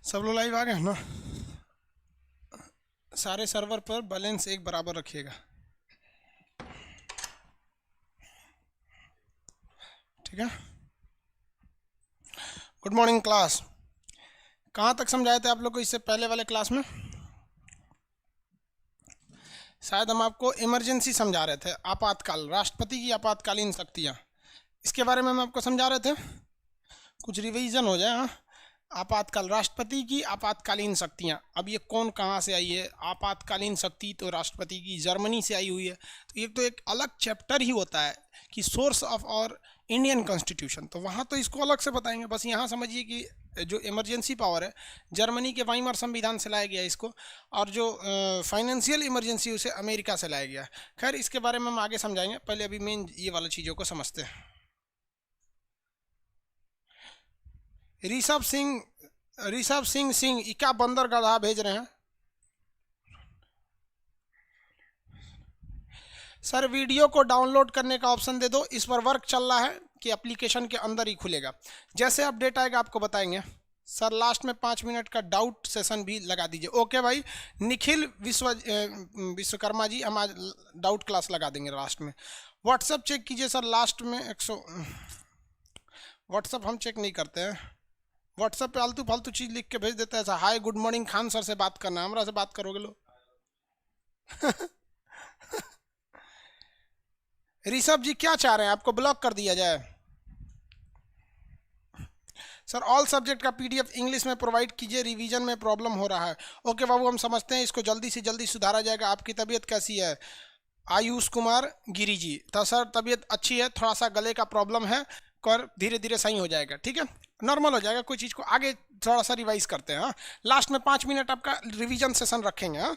सब लोग लाइव आ गए हैं ना? सारे सर्वर पर बैलेंस एक बराबर रखिएगा, ठीक है? Good morning class. कहाँ तक समझाए थे आप लोग को इससे पहले वाले क्लास में? शायद हम आपको इमरजेंसी समझा रहे थे, आपातकाल, राष्ट्रपति की आपातकालीन शक्तियाँ, इसके बारे में हम आपको समझा रहे थे। कुछ रिवीजन हो जाए। हाँ, आपातकाल, राष्ट्रपति की आपातकालीन शक्तियाँ। अब ये कौन कहाँ से आई है? आपातकालीन शक्ति तो राष्ट्रपति की जर्मनी से आई हुई है। तो ये तो एक अलग चैप्टर ही होता है कि सोर्स ऑफ और इंडियन कॉन्स्टिट्यूशन, तो वहाँ तो इसको अलग से बताएंगे। बस यहाँ समझिए कि जो इमरजेंसी पावर है जर्मनी के वाइमर संविधान से लाया गया इसको, और जो फाइनेंशियल इमरजेंसी उसे अमेरिका से लाया गया। खैर, इसके बारे में हम आगे समझाएंगे, पहले अभी मेन ये वाली चीज़ों को समझते हैं। ऋषभ सिंह क्या बंदरगाह भेज रहे हैं सर? वीडियो को डाउनलोड करने का ऑप्शन दे दो, इस पर वर्क चल रहा है कि एप्लीकेशन के अंदर ही खुलेगा। जैसे अपडेट आएगा आपको बताएंगे सर। लास्ट में 5 मिनट का डाउट सेशन भी लगा दीजिए। ओके भाई, निखिल विश्वकर्मा जी, हम आज डाउट क्लास लगा देंगे लास्ट में। व्हाट्सअप चेक कीजिए सर, लास्ट में 100। व्हाट्सअप हम चेक नहीं करते हैं। व्हाट्सएप पे आलतू फालतू चीज़ लिख के भेज देता है। Hi good morning, Khan sir से बात करना, हमरा से बात करोगे लो। ऋषभ जी क्या चाह रहे हैं, आपको ब्लॉक कर दिया जाए? सर ऑल सब्जेक्ट का पीडीएफ इंग्लिश में प्रोवाइड कीजिए, रिवीजन में प्रॉब्लम हो रहा है। ओके बाबू, हम समझते हैं, इसको जल्दी से जल्दी सुधारा जाएगा। आपकी तबीयत कैसी है? आयुष कुमार गिरी जी, तो सर तबीयत अच्छी है, थोड़ा सा गले का प्रॉब्लम है, कर धीरे धीरे सही हो जाएगा, ठीक है, नॉर्मल हो जाएगा। कोई चीज़ को आगे थोड़ा सा रिवाइज करते हैं। हाँ, लास्ट में 5 मिनट आपका रिवीजन सेशन रखेंगे। हाँ,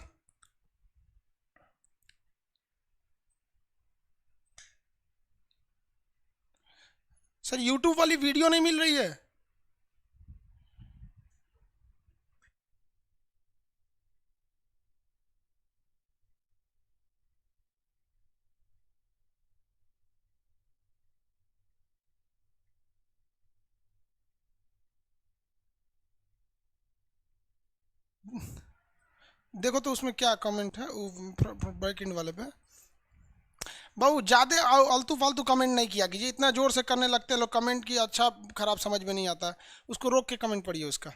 सर यूट्यूब वाली वीडियो नहीं मिल रही है? देखो तो उसमें क्या कमेंट है बैक एंड वाले पे। बहु ज़्यादा आलतू फालतू कमेंट नहीं किया कीजिए, इतना ज़ोर से करने लगते लोग कमेंट की, अच्छा खराब समझ में नहीं आता। उसको रोक के कमेंट पढ़िए उसका।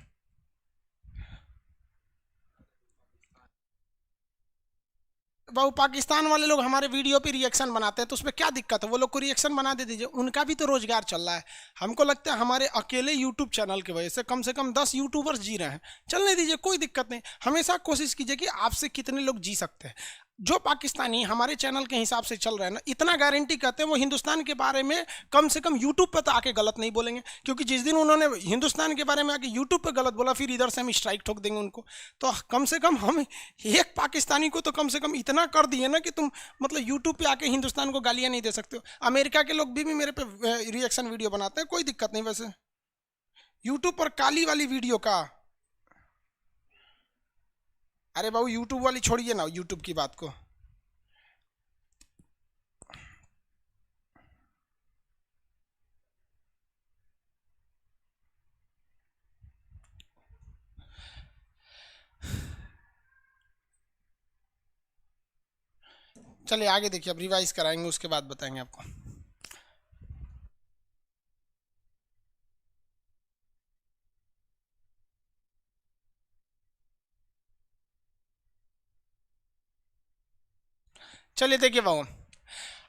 बहु पाकिस्तान वाले लोग हमारे वीडियो पे रिएक्शन बनाते हैं, तो उसमें क्या दिक्कत है? वो लोग को रिएक्शन बना दे दीजिए, उनका भी तो रोजगार चल रहा है। हमको लगता है हमारे अकेले यूट्यूब चैनल की वजह से कम 10 यूट्यूबर्स जी रहे हैं, चलने दीजिए, कोई दिक्कत नहीं। हमेशा कोशिश कीजिए कि आपसे कितने लोग जी सकते हैं। जो पाकिस्तानी हमारे चैनल के हिसाब से चल रहे हैं ना, इतना गारंटी कहते हैं वो हिंदुस्तान के बारे में कम से कम यूट्यूब पे तो आके गलत नहीं बोलेंगे, क्योंकि जिस दिन उन्होंने हिंदुस्तान के बारे में आके यूट्यूब पे गलत बोला, फिर इधर से हम स्ट्राइक ठोक देंगे उनको। तो कम से कम हम एक पाकिस्तानी को तो कम से कम इतना कर दिए ना कि तुम मतलब यूट्यूब पे आके हिंदुस्तान को गालियां नहीं दे सकते हो। अमेरिका के लोग भी मेरे पे रिएक्शन वीडियो बनाते हैं, कोई दिक्कत नहीं। वैसे यूट्यूब पर काली वाली वीडियो का, अरे बाबू यूट्यूब वाली छोड़िए ना यूट्यूब की बात को। चलिए आगे देखिए, अब रिवाइज कराएंगे, उसके बाद बताएंगे आपको। चलिए देखिए बाबू,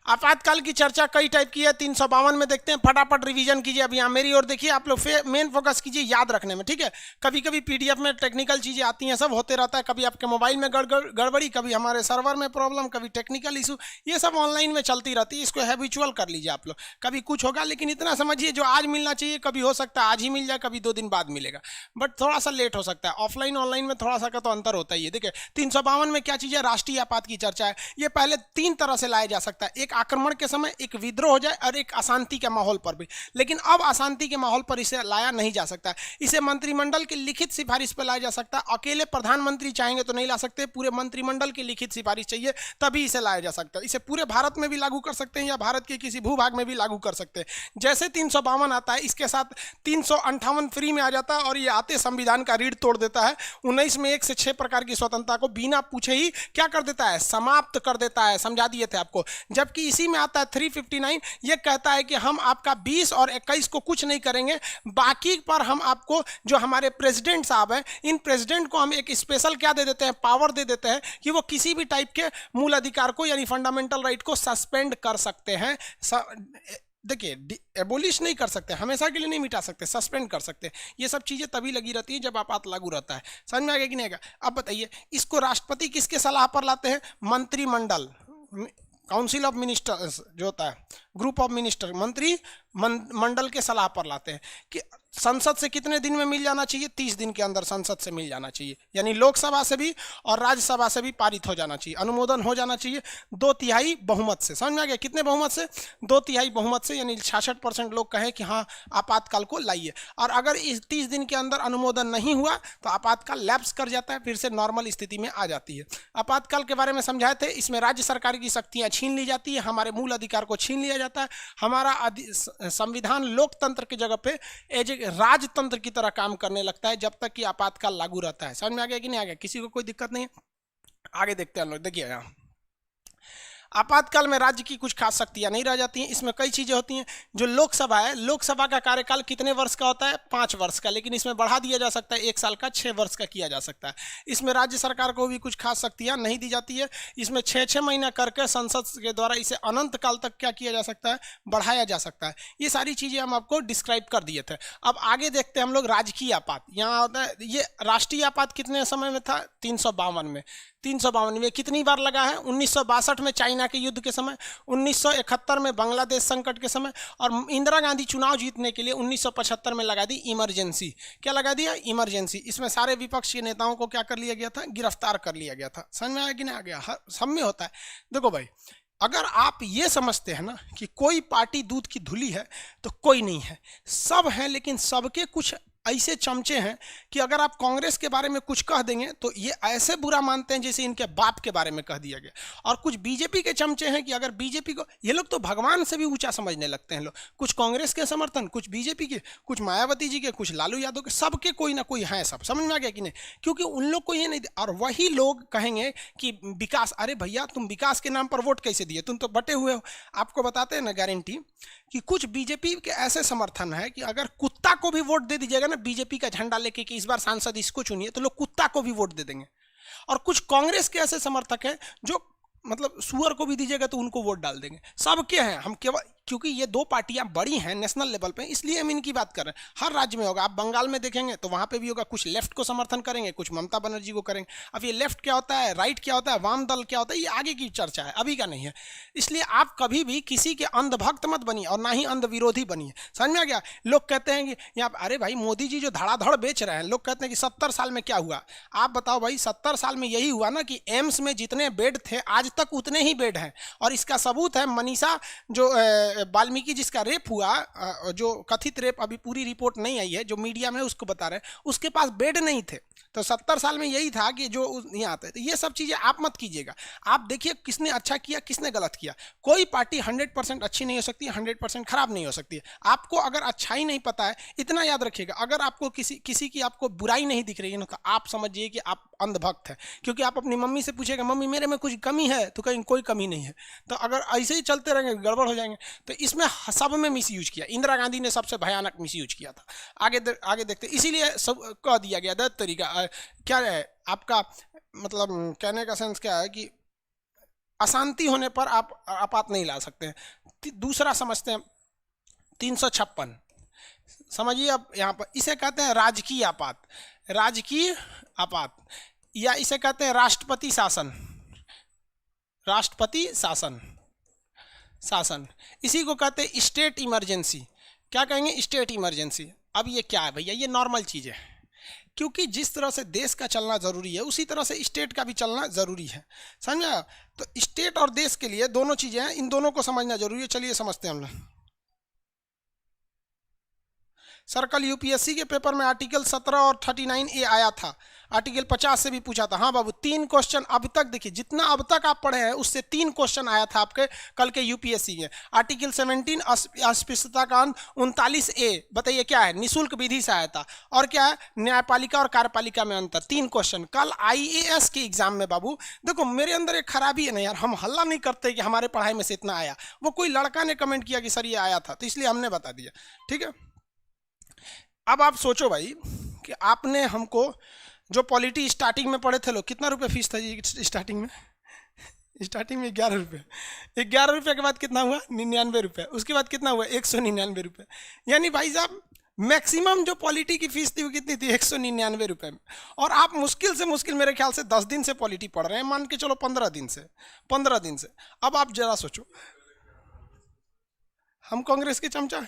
आपातकाल की चर्चा कई टाइप की है, 352 में देखते हैं, फटाफट रिवीजन कीजिए। अब यहाँ मेरी ओर देखिए, आप लोग मेन फोकस कीजिए याद रखने में, ठीक है? कभी कभी पीडीएफ में टेक्निकल चीज़ें आती हैं, सब होते रहता है, कभी आपके मोबाइल में गड़बड़ी, कभी हमारे सर्वर में प्रॉब्लम, कभी टेक्निकल इशू, ये सब ऑनलाइन में चलती रहती है। इसको हैबिचुअल कर लीजिए आप लोग, कभी कुछ होगा, लेकिन इतना समझिए जो आज मिलना चाहिए कभी हो सकता है आज ही मिल जाए, कभी 2 दिन बाद मिलेगा, बट थोड़ा सा लेट हो सकता है। ऑफलाइन ऑनलाइन में थोड़ा सा का तो अंतर होता ही है। देखिए 352 में क्या चीज़ है? राष्ट्रीय आपात की चर्चा है। ये पहले 3 तरह से लाया जा सकता है। एक आक्रमण के समय, एक विद्रोह हो जाए और एक अशांति के माहौल पर भी। लेकिन अब अशांति के माहौल पर इसे लाया नहीं जा सकता। इसे मंत्रिमंडल की लिखित सिफारिश पर लाया जा सकता है। अकेले प्रधानमंत्री चाहेंगे तो नहीं ला सकते, पूरे मंत्रिमंडल की लिखित सिफारिश चाहिए तभी इसे लाया जा सकता है। इसे पूरे भारत में भी लागू कर सकते हैं या भारत के किसी भूभाग में भी लागू कर सकते हैं। जैसे 352 आता है, इसके साथ 358 फ्री में आ जाता है और ये आते संविधान का रीढ़ तोड़ देता है। 19 में 1 से 6 प्रकार की स्वतंत्रता को बिना पूछे ही क्या कर देता है, समाप्त कर देता है। समझा दिए थे आपको। जबकि इसी में आता है 359, ये कहता है कि हम आपका 20 और 21 को कुछ नहीं करेंगे, बाकी पर हम आपको जो हमारे प्रेसिडेंट साहब हैं, इन प्रेसिडेंट को हम एक स्पेशल क्या दे देते हैं, पावर दे देते हैं कि वो किसी भी टाइप के मूल अधिकार को यानी फंडामेंटल राइट को सस्पेंड कर सकते हैं। देखिए, एबोलिश नहीं कर सकते, हमेशा के लिए नहीं मिटा सकते, सस्पेंड कर सकते। ये सब चीज़ें तभी लगी रहती है जब आपात लागू रहता है। समझ में आ गया कि नहीं आएगा? अब बताइए, इसको राष्ट्रपति किसके सलाह पर लाते हैं? मंत्रिमंडल, काउंसिल ऑफ मिनिस्टर्स जो होता है, ग्रुप ऑफ मिनिस्टर, मंत्री मंडल के सलाह पर लाते हैं कि संसद से कितने दिन में मिल जाना चाहिए, 30 दिन के अंदर संसद से मिल जाना चाहिए, यानी लोकसभा से भी और राज्यसभा से भी पारित हो जाना चाहिए, अनुमोदन हो जाना चाहिए 2/3 बहुमत से। समझ में आ गया? कितने बहुमत से? 2/3 बहुमत से, यानी 66% लोग कहें कि हाँ आपातकाल को लाइए। और अगर इस 30 दिन के अंदर अनुमोदन नहीं हुआ तो आपातकाल लैप्स कर जाता है, फिर से नॉर्मल स्थिति में आ जाती है। आपातकाल के बारे में समझाए थे। इसमें राज्य सरकार की शक्तियाँ छीन ली जाती है, हमारे मूल अधिकार को छीन लिया जाता है। हमारा संविधान लोकतंत्र की जगह पे एज ए राजतंत्र की तरह काम करने लगता है जब तक कि आपातकाल लागू रहता है। समझ में आ गया कि नहीं आ गया? किसी को कोई दिक्कत नहीं है? आगे देखते हैं लोग। देखिए, यहाँ आपातकाल में राज्य की कुछ खास शक्तियां नहीं रह जाती हैं। इसमें कई चीजें होती हैं। जो लोकसभा है, लोकसभा का कार्यकाल कितने वर्ष का होता है? 5 वर्ष का, लेकिन इसमें बढ़ा दिया जा सकता है 1 साल का, 6 वर्ष का किया जा सकता है। इसमें राज्य सरकार को भी कुछ खास शक्तियां नहीं दी जाती है। इसमें 6-6 महीना करके संसद के द्वारा इसे अनंत काल तक क्या किया जा सकता है, बढ़ाया जा सकता है। ये सारी चीजें हम आपको डिस्क्राइब कर दिए थे। अब आगे देखते हैं हम लोग राजकीय आपात। यहाँ होता है, ये राष्ट्रीय आपात कितने समय में था? 352 में। 352 में कितनी बार लगा है? 1962 में चाइना के युद्ध के समय, 1971 में बांग्लादेश संकट के समय, और इंदिरा गांधी चुनाव जीतने के लिए 1975 में लगा दी इमरजेंसी। क्या लगा दिया? इमरजेंसी। इसमें सारे विपक्ष के नेताओं को क्या कर लिया गया था? गिरफ्तार कर लिया गया था। समझ में आया कि नहीं आ गया? सब में होता है। देखो भाई, अगर आप ये समझते हैं ना कि कोई पार्टी दूध की धुली है तो कोई नहीं है, सब हैं, लेकिन सबके कुछ ऐसे चमचे हैं कि अगर आप कांग्रेस के बारे में कुछ कह देंगे तो ये ऐसे बुरा मानते हैं जैसे इनके बाप के बारे में कह दिया गया। और कुछ बीजेपी के चमचे हैं कि अगर बीजेपी को, ये लोग तो भगवान से भी ऊंचा समझने लगते हैं लोग। कुछ कांग्रेस के समर्थन, कुछ बीजेपी के, कुछ मायावती जी के, कुछ लालू यादव के, सबके कोई ना कोई है। सब समझ में आ गया कि नहीं? क्योंकि उन लोग को ये नहीं। और वही लोग कहेंगे कि विकास, अरे भैया तुम विकास के नाम पर वोट कैसे दिए? तुम तो बटे हुए हो। आपको बताते हैं ना गारंटी कि कुछ बीजेपी के ऐसे समर्थन है कि अगर कुत्ता को भी वोट दे दीजिएगा ना बीजेपी का झंडा लेके कि इस बार सांसद इसको चुनिए, तो लोग कुत्ता को भी वोट दे देंगे। और कुछ कांग्रेस के ऐसे समर्थक हैं जो मतलब सुअर को भी दीजिएगा तो उनको वोट डाल देंगे। सबके हैं। हम केवल, क्योंकि ये 2 पार्टियां बड़ी हैं नेशनल लेवल पे, इसलिए हम इनकी बात कर रहे हैं। हर राज्य में होगा। आप बंगाल में देखेंगे तो वहां पे भी होगा, कुछ लेफ्ट को समर्थन करेंगे, कुछ ममता बनर्जी को करेंगे। अब ये लेफ्ट क्या होता है, राइट क्या होता है, वाम दल क्या होता है, ये आगे की चर्चा है, अभी का नहीं है। इसलिए आप कभी भी किसी के अंधभक्त मत बनिए और ना ही अंध विरोधी बनिए। समझ में आ गया? लोग कहते हैं कि यहाँ, अरे भाई मोदी जी जो धड़ाधड़ बेच रहे हैं, लोग कहते हैं कि 70 साल में क्या हुआ। आप बताओ भाई, 70 साल में यही हुआ ना कि एम्स में जितने बेड थे आज तक उतने ही बेड हैं। और इसका सबूत है मनीषा जो वाल्मीकि जिसका रेप हुआ, जो कथित रेप, अभी पूरी रिपोर्ट नहीं आई है, जो मीडिया में उसको बता रहे हैं, उसके पास बेड नहीं थे। तो 70 साल में यही था कि जो यहाँ आते। तो ये सब चीज़ें आप मत कीजिएगा। आप देखिए किसने अच्छा किया, किसने गलत किया। कोई पार्टी 100% अच्छी नहीं हो सकती, 100% खराब नहीं हो सकती है। आपको अगर अच्छाई नहीं पता है, इतना याद रखिएगा, अगर आपको किसी की आपको बुराई नहीं दिख रही है ना, तो आप समझिए कि आप अंधभक्त हैं। क्योंकि आप अपनी मम्मी से पूछेगा, मम्मी मेरे में कुछ कमी है, तो कहीं कोई कमी नहीं है। तो अगर ऐसे ही चलते रहेंगे गड़बड़ हो जाएंगे। तो इसमें सब में मिस यूज किया। इंदिरा गांधी ने सबसे भयानक मिस यूज किया था। आगे देखते, इसीलिए सब कह दिया गया था तरीका क्या है आपका, मतलब कहने का सेंस क्या है कि अशांति होने पर आप आपात नहीं ला सकते हैं। दूसरा समझते हैं 356, समझिए। अब यहाँ पर इसे कहते हैं राजकीय आपात। राजकीय आपात, या इसे कहते हैं राष्ट्रपति शासन। राष्ट्रपति शासन, इसी को कहते हैं स्टेट इमरजेंसी। क्या कहेंगे? State emergency. अब ये क्या है भैया? ये नॉर्मल चीज़ है। क्योंकि जिस तरह से देश का चलना ज़रूरी है उसी तरह से स्टेट का भी चलना ज़रूरी है, समझा। तो स्टेट और देश के लिए दोनों चीज़ें हैं, इन दोनों को समझना जरूरी है। चलिए समझते हैं हम लोग। सर कल यूपीएससी के पेपर में आर्टिकल 17 और 39A आया था, आर्टिकल 50 से भी पूछा था। हाँ बाबू, 3 क्वेश्चन अब तक, देखिए जितना अब तक आप पढ़े हैं उससे 3 क्वेश्चन आया था आपके कल के यूपीएससी में। आर्टिकल 17 अस्पृश्यता कांड, 39A बताइए क्या है, निःशुल्क विधि सहायता, और क्या है न्यायपालिका और कार्यपालिका में अंतर। 3 क्वेश्चन कल आईएएस के एग्जाम में। बाबू देखो मेरे अंदर एक खराबी है ना यार, हम हल्ला नहीं करते कि हमारे पढ़ाई में से इतना आया, वो कोई लड़का ने कमेंट किया कि सर ये आया था तो इसलिए हमने बता दिया, ठीक है। अब आप सोचो भाई कि आपने हमको जो पॉलिटी स्टार्टिंग में पढ़े थे लोग, कितना रुपए फीस था जी स्टार्टिंग में? स्टार्टिंग में 11 रुपये। 11 रुपये के बाद कितना हुआ? 99 रुपये। उसके बाद कितना हुआ? 199 रुपये। यानी भाई साहब मैक्सिमम जो पॉलिटी की फीस थी वो कितनी थी? 199 रुपये में। और आप मुश्किल से मुश्किल मेरे ख्याल से 10 दिन से पॉलिटी पढ़ रहे हैं, मान के चलो 15 दिन से, 15 दिन से। अब आप जरा सोचो, हम कांग्रेस के चमचा?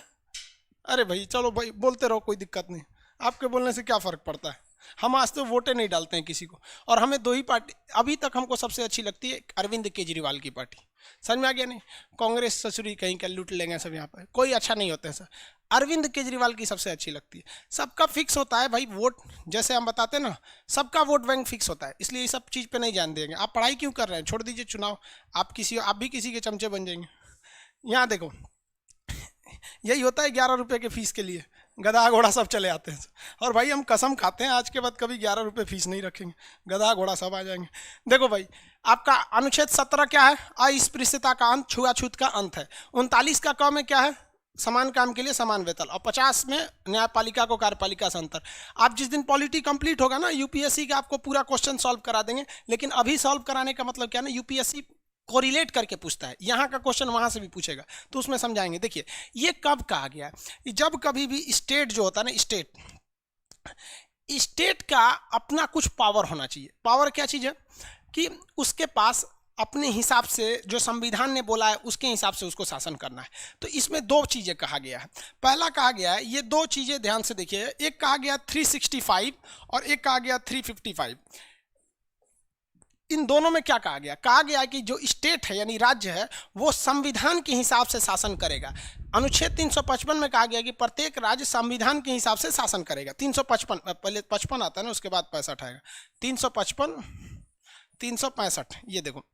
अरे भाई चलो भाई बोलते रहो, कोई दिक्कत नहीं, आपके बोलने से क्या फ़र्क पड़ता है। हम आज तो वोटें नहीं डालते हैं किसी को, और हमें 2 ही पार्टी अभी तक हमको सबसे अच्छी लगती है, अरविंद केजरीवाल की पार्टी। समझ में आ गया नहीं? कांग्रेस ससुरी कहीं का लूट लेंगे सब, यहाँ पर कोई अच्छा नहीं होते हैं सर। अरविंद केजरीवाल की सबसे अच्छी लगती है। सबका फिक्स होता है भाई वोट, जैसे हम बताते हैं ना, सबका वोट बैंक फिक्स होता है, इसलिए इस सब चीज़ पे नहीं ध्यान देंगे। आप पढ़ाई क्यों कर रहे हैं? छोड़ दीजिए चुनाव, आप भी किसी के चमचे बन जाएंगे। यहाँ देखो यही होता है 11 रुपये के फीस के लिए गधा घोड़ा सब चले आते हैं। और भाई हम कसम खाते हैं आज के बाद कभी 11 रुपये फीस नहीं रखेंगे, गधा घोड़ा सब आ जाएंगे। देखो भाई आपका अनुच्छेद 17 क्या है? अस्पृश्यता का अंत, छुआछूत का अंत है। 39 का क में क्या है? समान काम के लिए समान वेतन। और 50 में न्यायपालिका को कार्यपालिका से अंतर। आप जिस दिन पॉलिटी कंप्लीट होगा ना यूपीएससी का, आपको पूरा क्वेश्चन सॉल्व करा देंगे। लेकिन अभी सॉल्व कराने का मतलब क्या ना, यूपीएससी कोरिलेट करके पूछता है, यहाँ का क्वेश्चन वहाँ से भी पूछेगा तो उसमें समझाएंगे। देखिए ये कब कहा गया है? जब कभी भी स्टेट जो होता है ना, स्टेट का अपना कुछ पावर होना चाहिए। पावर क्या चीज़ है? कि उसके पास अपने हिसाब से जो संविधान ने बोला है उसके हिसाब से उसको शासन करना है। तो इसमें 2 चीज़ें कहा गया है। पहला कहा गया है, ये 2 चीज़ें ध्यान से देखिए, एक कहा गया 365 और एक कहा गया 355। इन दोनों में क्या कहा गया? कहा गया कि जो स्टेट है यानी राज्य है वो संविधान के हिसाब से शासन करेगा। अनुच्छेद 355 में कहा गया कि प्रत्येक राज्य संविधान के हिसाब से शासन करेगा। 355 पहले 55 आता है ना, उसके बाद 65 आएगा। 355 365 ये देखो,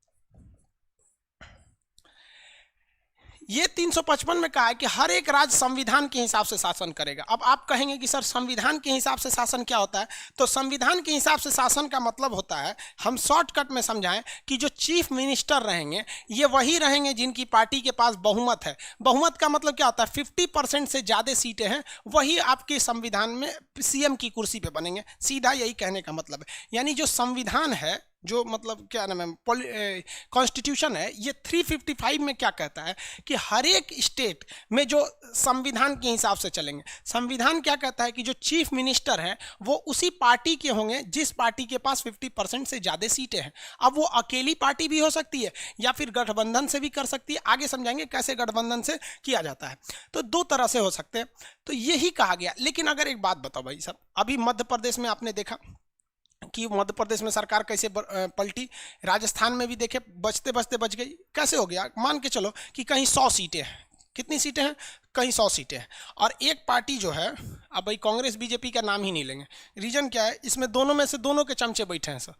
ये 355 में कहा है कि हर एक राज्य संविधान के हिसाब से शासन करेगा। अब आप कहेंगे कि सर संविधान के हिसाब से शासन क्या होता है? तो संविधान के हिसाब से शासन का मतलब होता है, हम शॉर्टकट में समझाएं कि जो चीफ मिनिस्टर रहेंगे ये वही रहेंगे जिनकी पार्टी के पास बहुमत है। बहुमत का मतलब क्या होता है? 50% से ज़्यादा सीटें हैं वही आपके संविधान में सीएम की कुर्सी पर बनेंगे। सीधा यही कहने का मतलब है। यानी जो संविधान है, जो मतलब क्या नाम है, कॉन्स्टिट्यूशन है, ये 355 में क्या कहता है कि हर एक स्टेट में जो संविधान के हिसाब से चलेंगे। संविधान क्या कहता है कि जो चीफ मिनिस्टर हैं वो उसी पार्टी के होंगे जिस पार्टी के पास 50% से ज़्यादा सीटें हैं। अब वो अकेली पार्टी भी हो सकती है या फिर गठबंधन से भी कर सकती है। आगे समझाएंगे कैसे गठबंधन से किया जाता है। तो 2 तरह से हो सकते हैं। तो यही कहा गया। लेकिन अगर एक बात बताओ भाई साहब, अभी मध्य प्रदेश में आपने देखा कि मध्य प्रदेश में सरकार कैसे पलटी, राजस्थान में भी देखे बचते बचते बच गई। कैसे हो गया? मान के चलो कि कहीं 100 सीटें हैं। कितनी सीटें हैं? कहीं 100 सीटें हैं। और एक पार्टी जो है, अब भाई कांग्रेस बीजेपी का नाम ही नहीं लेंगे, रीजन क्या है? इसमें दोनों में से दोनों के चमचे बैठे हैं सर।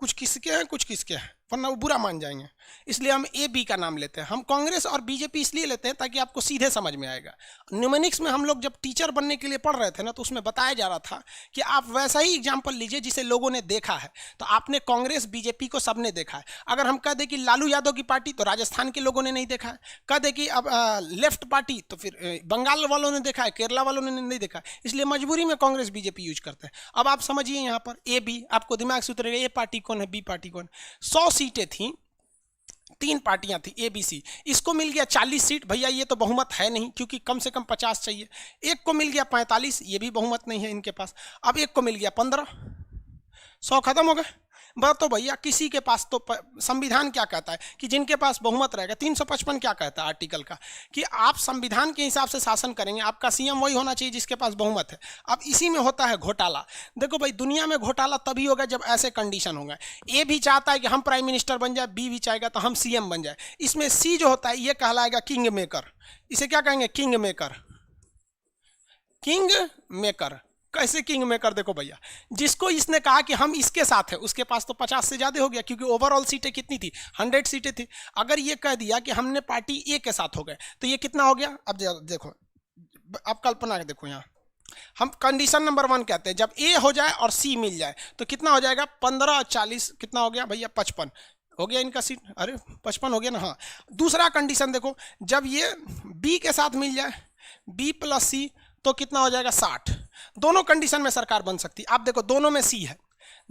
कुछ किसके हैं कुछ किसके हैं, वरना वो बुरा मान जाएंगे। इसलिए हम AB का नाम लेते हैं। हम कांग्रेस और बीजेपी इसलिए लेते हैं ताकि आपको सीधे समझ में आएगा। न्यूमेरिक्स में हम लोग जब टीचर बनने के लिए पढ़ रहे थे ना, तो उसमें बताया जा रहा था कि आप वैसा ही एग्जाम्पल लीजिए जिसे लोगों ने देखा है। तो आपने कांग्रेस बीजेपी को सबने देखा है। अगर हम कह दें कि लालू यादव की पार्टी, तो राजस्थान के लोगों ने नहीं देखा है। कह दें कि अब लेफ्ट पार्टी, तो फिर बंगाल वालों ने देखा है, केरला वालों ने नहीं देखा है। इसलिए मजबूरी में कांग्रेस बीजेपी यूज करते हैं। अब आप समझिए यहाँ पर AB, आपको दिमाग से उतरेगा, ए पार्टी कौन है, बी पार्टी कौन। 100 सीटें थी, 3 पार्टियां थी ABC। इसको मिल गया 40 सीट। भैया ये तो बहुमत है नहीं, क्योंकि कम से कम 50 चाहिए। एक को मिल गया 45, ये भी बहुमत नहीं है इनके पास। अब एक को मिल गया 15, 100 खत्म हो गए। तो भैया किसी के पास तो संविधान क्या कहता है कि जिनके पास बहुमत रहेगा, 355 क्या कहता है आर्टिकल का, कि आप संविधान के हिसाब से शासन करेंगे, आपका सीएम वही होना चाहिए जिसके पास बहुमत है। अब इसी में होता है घोटाला। देखो भाई, दुनिया में घोटाला तभी होगा जब ऐसे कंडीशन होंगे, ए भी चाहता है कि हम प्राइम मिनिस्टर बन जाए, बी भी चाहेगा तो हम सीएम बन जाए। इसमें सी जो होता है ये कहलाएगा किंग मेकर। इसे क्या कहेंगे? King maker. किंग मेकर कैसे किंग मेकर? देखो भैया, जिसको इसने कहा कि हम इसके साथ है, उसके पास तो 50 से ज्यादा हो गया, क्योंकि ओवरऑल सीटें कितनी थी? 100 सीटें थी। अगर ये कह दिया कि हमने पार्टी ए के साथ हो गए तो ये कितना हो गया? अब देखो, अब कल्पना देखो, यहाँ हम कंडीशन नंबर 1 कहते हैं, जब ए हो जाए और सी मिल जाए तो कितना हो जाएगा? 15 40 कितना हो गया भैया? 55 हो गया इनका सीट। अरे 55 हो गया ना। हाँ, दूसरा कंडीशन देखो, जब ये बी के साथ मिल जाए, बी प्लस सी, तो कितना हो जाएगा? 60। दोनों कंडीशन में सरकार बन सकती है। आप देखो, दोनों में सी है,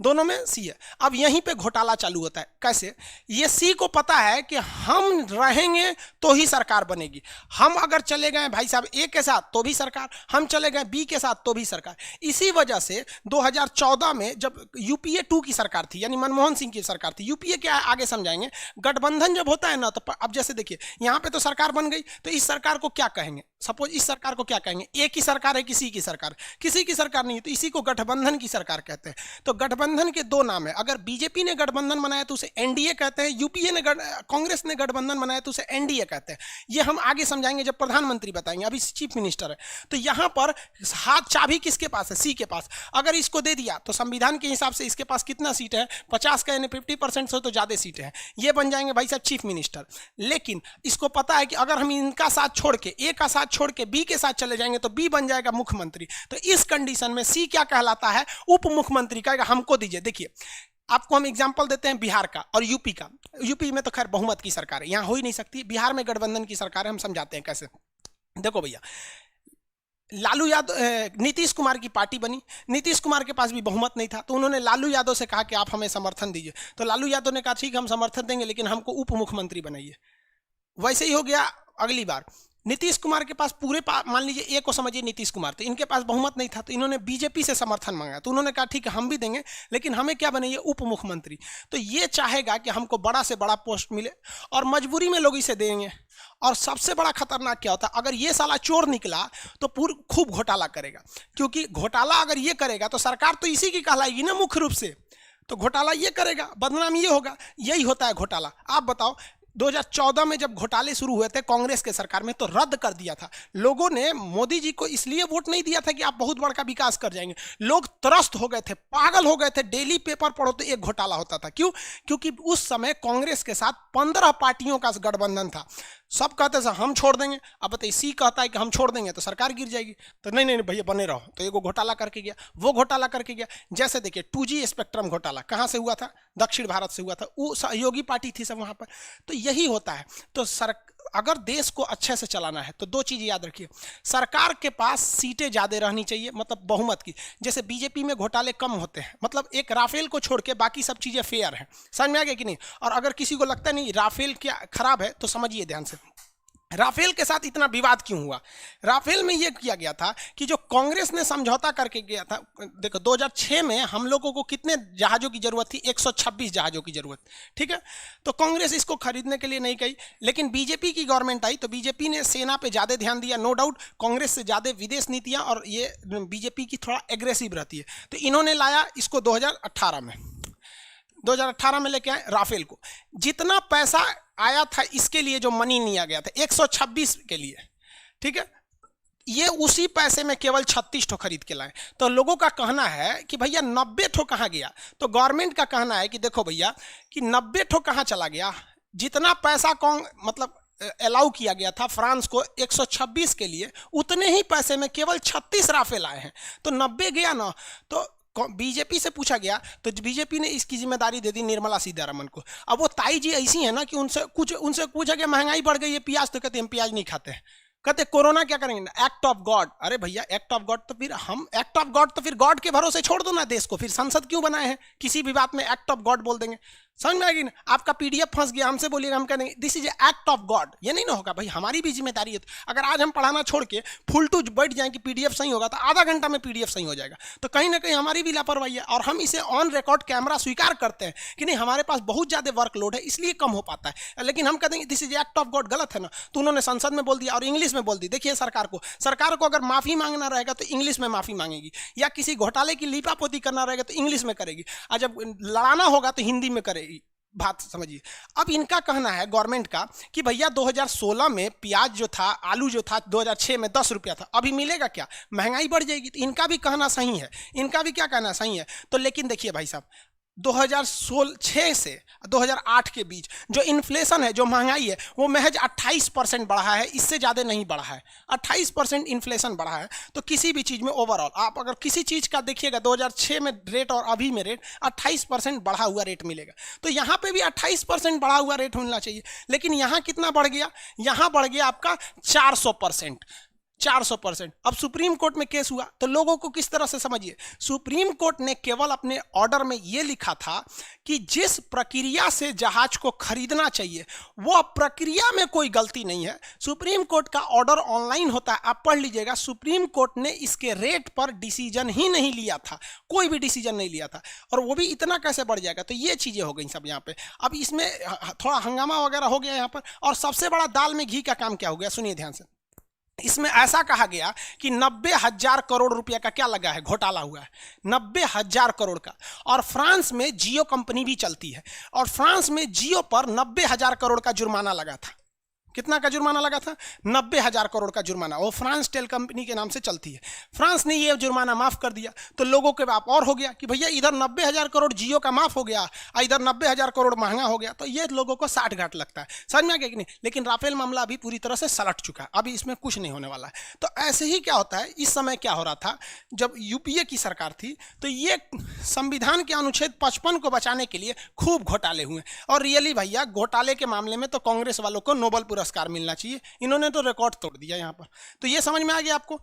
दोनों में सी है। अब यहीं पे घोटाला चालू होता है। कैसे? ये सी को पता है कि हम रहेंगे तो ही सरकार बनेगी। हम अगर चले गए भाई साहब ए के साथ तो भी सरकार, हम चले गए बी के साथ तो भी सरकार। इसी वजह से 2014 में जब यूपीए 2 की सरकार थी, यानी मनमोहन सिंह की सरकार थी, यूपीए क्या है आगे समझाएंगे, गठबंधन जब होता है ना, तो अब जैसे देखिए यहाँ पे तो सरकार बन गई, तो इस सरकार को क्या कहेंगे? सपोज इस सरकार को क्या कहेंगे? ए की सरकार है, किसी की सरकार? किसी की सरकार नहीं है, तो इसी को गठबंधन की सरकार कहते हैं। तो गठबंधन के दो नाम है। अगर बीजेपी ने गठबंधन बनाया तो उसे एनडीए कहते हैं, यूपीए ने कांग्रेस ने गठबंधन बनाया तो उसे एनडीए कहते हैं। ये हम आगे समझाएंगे जब प्रधानमंत्री बताएंगे, अभी चीफ मिनिस्टर है। तो यहां पर हाथ चाबी किसके पास है? सी के पास। अगर इसको दे दिया तो संविधान के हिसाब से इसके पास कितना सीट है? 50 का, यानी 50% से तो ज्यादा सीटें हैं। ये बन जाएंगे भाई साहब चीफ मिनिस्टर। लेकिन इसको पता है कि अगर हम इनका साथ छोड़ के, ए का साथ छोड़ के बी के साथ चले जाएंगे तो बी बन जाएगा मुख्यमंत्री। तो इस कंडीशन में सी क्या कहलाता है? उप मुख्यमंत्री। कहेगा हमको दीजिए। देखिए, आपको हम एग्जांपल देते हैं बिहार का और यूपी का। यूपी में तो खैर बहुमत की सरकार है, यहां हो ही नहीं सकती। बिहार में गठबंधन की सरकार है, हम समझाते हैं कैसे। देखो भैया, लालू यादव, नीतीश कुमार की पार्टी बनी। नीतीश कुमार के पास भी बहुमत नहीं था, तो उन्होंने लालू यादव से कहा कि आप हमें समर्थन दीजिए। तो लालू यादव ने कहा ठीक, हम समर्थन देंगे, लेकिन हमको उप मुख्यमंत्री बनाइए। वैसे ही हो गया अगली बार। नीतीश कुमार के पास पूरे मान लीजिए ए को समझिए नीतीश कुमार, तो इनके पास बहुमत नहीं था, तो इन्होंने बीजेपी से समर्थन मांगा। तो उन्होंने कहा ठीक है, हम भी देंगे, लेकिन हमें क्या बनाइए? उप मुख्यमंत्री। तो ये चाहेगा कि हमको बड़ा से बड़ा पोस्ट मिले, और मजबूरी में लोग इसे देंगे। और सबसे बड़ा खतरनाक क्या होता है? अगर ये साला चोर निकला तो खूब घोटाला करेगा, क्योंकि घोटाला अगर ये करेगा तो सरकार तो इसी की कहलाएगी ना मुख्य रूप से। तो घोटाला ये करेगा, बदनाम ये होगा। यही होता है घोटाला। आप बताओ, 2014 में जब घोटाले शुरू हुए थे कांग्रेस के सरकार में, तो रद्द कर दिया था। लोगों ने मोदी जी को इसलिए वोट नहीं दिया था कि आप बहुत बड़ा विकास कर जाएंगे। लोग त्रस्त हो गए थे, पागल हो गए थे। डेली पेपर पढ़ो तो एक घोटाला होता था। क्यों? क्योंकि उस समय कांग्रेस के साथ 15 पार्टियों का गठबंधन था। सब कहते थे हम छोड़ देंगे। अब बताइए, सी कहता है कि हम छोड़ देंगे तो सरकार गिर जाएगी। तो नहीं नहीं भैया, बने रहो। तो एगो घोटाला करके गया, वो घोटाला करके गया। जैसे देखिए 2G स्पेक्ट्रम घोटाला कहाँ से हुआ था? दक्षिण भारत से हुआ था। वो सहयोगी पार्टी थी सब वहाँ पर। तो यही होता है। तो अगर देश को अच्छे से चलाना है तो दो चीज़ याद रखिए। सरकार के पास सीटें ज़्यादा रहनी चाहिए, मतलब बहुमत की। जैसे बीजेपी में घोटाले कम होते हैं, मतलब एक राफेल को छोड़ के बाकी सब चीज़ें फेयर हैं। समझ में आ गया कि नहीं? और अगर किसी को लगता नहीं राफेल क्या खराब है, तो समझिए ध्यान से, राफेल के साथ इतना विवाद क्यों हुआ? राफेल में यह किया गया था कि जो कांग्रेस ने समझौता करके गया था। देखो 2006 में हम लोगों को कितने जहाज़ों की जरूरत थी? 126 जहाज़ों की जरूरत। ठीक है, तो कांग्रेस इसको खरीदने के लिए नहीं गई, लेकिन बीजेपी की गवर्नमेंट आई तो बीजेपी ने सेना पे ज़्यादा ध्यान दिया। नो डाउट कांग्रेस से ज़्यादा विदेश नीतियाँ, और ये बीजेपी की थोड़ा एग्रेसिव रहती है। तो इन्होंने लाया इसको 2018 में लेके आए राफेल को। जितना पैसा आया था इसके लिए, जो मनी लिया गया था 126 के लिए, ठीक है, ये उसी पैसे में केवल 36 ठो खरीद के लाए। तो लोगों का कहना है कि भैया 90 ठो कहाँ गया? तो गवर्नमेंट का कहना है कि देखो भैया कि 90 ठो कहाँ चला गया? जितना पैसा मतलब अलाउ किया गया था फ्रांस को 126 के लिए, उतने ही पैसे में केवल 36 राफेल आए हैं। तो 90 गया ना। तो बीजेपी से पूछा गया तो बीजेपी ने इसकी जिम्मेदारी दे दी निर्मला सीतारमण को। अब वो ताई जी ऐसी है ना कि उनसे पूछा गया महंगाई बढ़ गई है, प्याज, तो कहते हैं हम प्याज नहीं खाते हैं। कहते कोरोना क्या करेंगे? Act of God. अरे भैया एक्ट ऑफ गॉड, तो फिर हम एक्ट ऑफ गॉड तो फिर गॉड के भरोसे छोड़ दो ना देश को। फिर संसद क्यों बनाए हैं? किसी भी बात में एक्ट ऑफ गॉड बोल देंगे। समझ में आएगी ना? आपका पीडीएफ फंस गया, हमसे बोलिएगा, हम कह देंगे this is act of God, ये नहीं ना होगा भाई, हमारी भी जिम्मेदारी है। अगर आज हम पढ़ाना छोड़ के फुल टू बैठ जाएं कि पीडीएफ सही होगा, तो आधा घंटा में पीडीएफ सही हो जाएगा, तो कहीं ना कहीं हमारी भी लापरवाही है। और हम इसे ऑन रिकॉर्ड कैमरा स्वीकार करते हैं कि नहीं हमारे पास बहुत ज्यादा वर्कलोड है इसलिए कम हो पाता है, लेकिन हम कहते हैं this is act of God, गलत है ना? तो उन्होंने संसद में बोल दिया और इंग्लिश में बोल दी। देखिए सरकार को अगर माफी मांगना रहेगा तो इंग्लिश में माफी मांगेगी, या किसी घोटाले की लीपापोती करना रहेगा तो इंग्लिश में करेगी, और जब लड़ाना होगा तो हिंदी में करेगी। बात समझिए। अब इनका कहना है गवर्नमेंट का कि भैया 2016 में प्याज जो था, आलू जो था 2006 में 10 रुपया था, अभी मिलेगा क्या? महंगाई बढ़ जाएगी। तो इनका भी कहना सही है, इनका भी क्या कहना सही है। तो लेकिन देखिए भाई साहब, 2006 से 2008 के बीच जो इन्फ्लेशन है, जो महंगाई है, वो महज 28% बढ़ा है, इससे ज़्यादा नहीं बढ़ा है। 28% इन्फ्लेशन बढ़ा है। तो किसी भी चीज़ में ओवरऑल आप अगर किसी चीज़ का देखिएगा 2006 में रेट और अभी में रेट, 28% बढ़ा हुआ रेट मिलेगा। तो यहाँ पे भी 28% बढ़ा हुआ रेट मिलना चाहिए, लेकिन यहाँ कितना बढ़ गया? यहाँ बढ़ गया आपका 400%। 400%। अब सुप्रीम कोर्ट में केस हुआ तो लोगों को किस तरह से समझिए, सुप्रीम कोर्ट ने केवल अपने ऑर्डर में यह लिखा था कि जिस प्रक्रिया से जहाज को खरीदना चाहिए वो प्रक्रिया में कोई गलती नहीं है। सुप्रीम कोर्ट का ऑर्डर ऑनलाइन होता है, आप पढ़ लीजिएगा। सुप्रीम कोर्ट ने इसके रेट पर डिसीजन ही नहीं लिया था, कोई भी डिसीजन नहीं लिया था, और वो भी इतना कैसे बढ़ जाएगा। तो ये चीजें हो गई सब यहाँ पे। अब इसमें थोड़ा हंगामा वगैरह हो गया यहाँ पर। और सबसे बड़ा दाल में घी का काम क्या हो गया, सुनिए ध्यान से। इसमें ऐसा कहा गया कि 90,000 करोड़ रुपया का क्या लगा है, घोटाला हुआ है, 90,000 करोड़ का। और फ्रांस में जियो कंपनी भी चलती है, और फ्रांस में जियो पर 90,000 करोड़ का जुर्माना लगा था। कितना का जुर्माना लगा था? 90,000 करोड़ का जुर्माना। वो फ्रांस टेल कंपनी के नाम से चलती है। फ्रांस ने ये जुर्माना माफ कर दिया, तो लोगों के बाप और हो गया कि भैया इधर 90,000 करोड़ जियो का माफ हो गया और इधर 90,000 करोड़ महंगा हो गया, तो ये लोगों को 60 घाट लगता है। समझ में आ गया कि नहीं? लेकिन राफेल मामला अभी पूरी तरह से सलट चुका है, अभी इसमें कुछ नहीं होने वाला है। तो ऐसे ही क्या होता है, इस समय क्या हो रहा था, जब यूपीए की सरकार थी तो ये संविधान के अनुच्छेद 55 को बचाने के लिए खूब घोटाले हुए। और रियली भैया घोटाले के मामले में तो कांग्रेस वालों को नोबेल पुरस्कार मिलना चाहिए, इन्होंने तो रिकॉर्ड तोड़ दिया यहाँ पर। तो ये समझ में आ गया आपको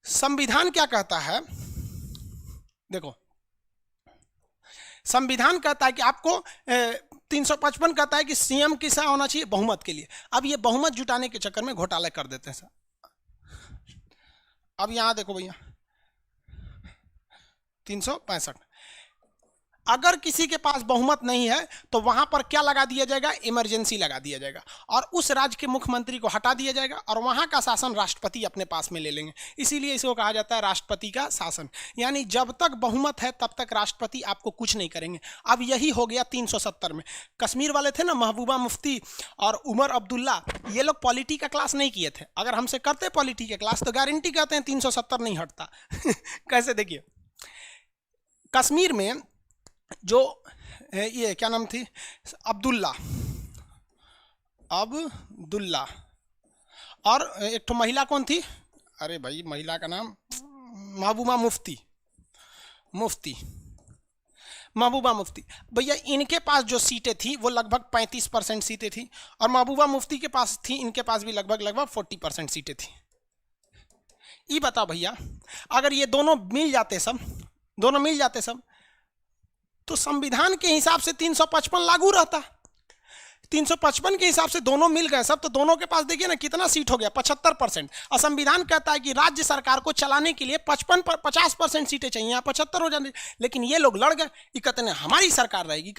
संविधान क्या कहता है। देखो संविधान कहता है कि आपको 355 कहता है कि सीएम किसा होना चाहिए, बहुमत के लिए। अब ये बहुमत जुटाने के चक्कर में घोटाले कर देते हैं सर। अब यहां देखो भैया 365, अगर किसी के पास बहुमत नहीं है तो वहां पर क्या लगा दिया जाएगा, इमरजेंसी लगा दिया जाएगा, और उस राज्य के मुख्यमंत्री को हटा दिया जाएगा, और वहां का शासन राष्ट्रपति अपने पास में ले लेंगे। इसीलिए इसको कहा जाता है राष्ट्रपति का शासन, यानी जब तक बहुमत है तब तक राष्ट्रपति आपको कुछ नहीं करेंगे। अब यही हो गया 370 में। कश्मीर वाले थे ना, महबूबा मुफ्ती और उमर अब्दुल्ला, ये लोग पॉलिटी का क्लास नहीं किए थे। अगर हमसे करते पॉलिटी के क्लास तो गारंटी कहते हैं 370 नहीं हटता। कैसे, देखिए कश्मीर में जो ये क्या नाम थी, अब्दुल्ला और एक तो महिला कौन थी, अरे भाई महिला का नाम महबूबा मुफ्ती। भैया इनके पास जो सीटें थी वो लगभग 35% सीटें थी, और महबूबा मुफ्ती के पास थी, इनके पास भी लगभग 40% सीटें थी। ये बताओ भैया, अगर ये दोनों मिल जाते सब तो संविधान के हिसाब से 355 लागू रहता। 355 के हिसाब से दोनों मिल गए सब, तो दोनों के पास देखिए ना कितना सीट हो गया, 75%। और संविधान कहता है कि राज्य सरकार को चलाने के लिए 50% सीटें चाहिए, यहाँ 75 हो जाती। लेकिन ये लोग लड़ गए, ये कहते हैं हमारी सरकार रहेगी,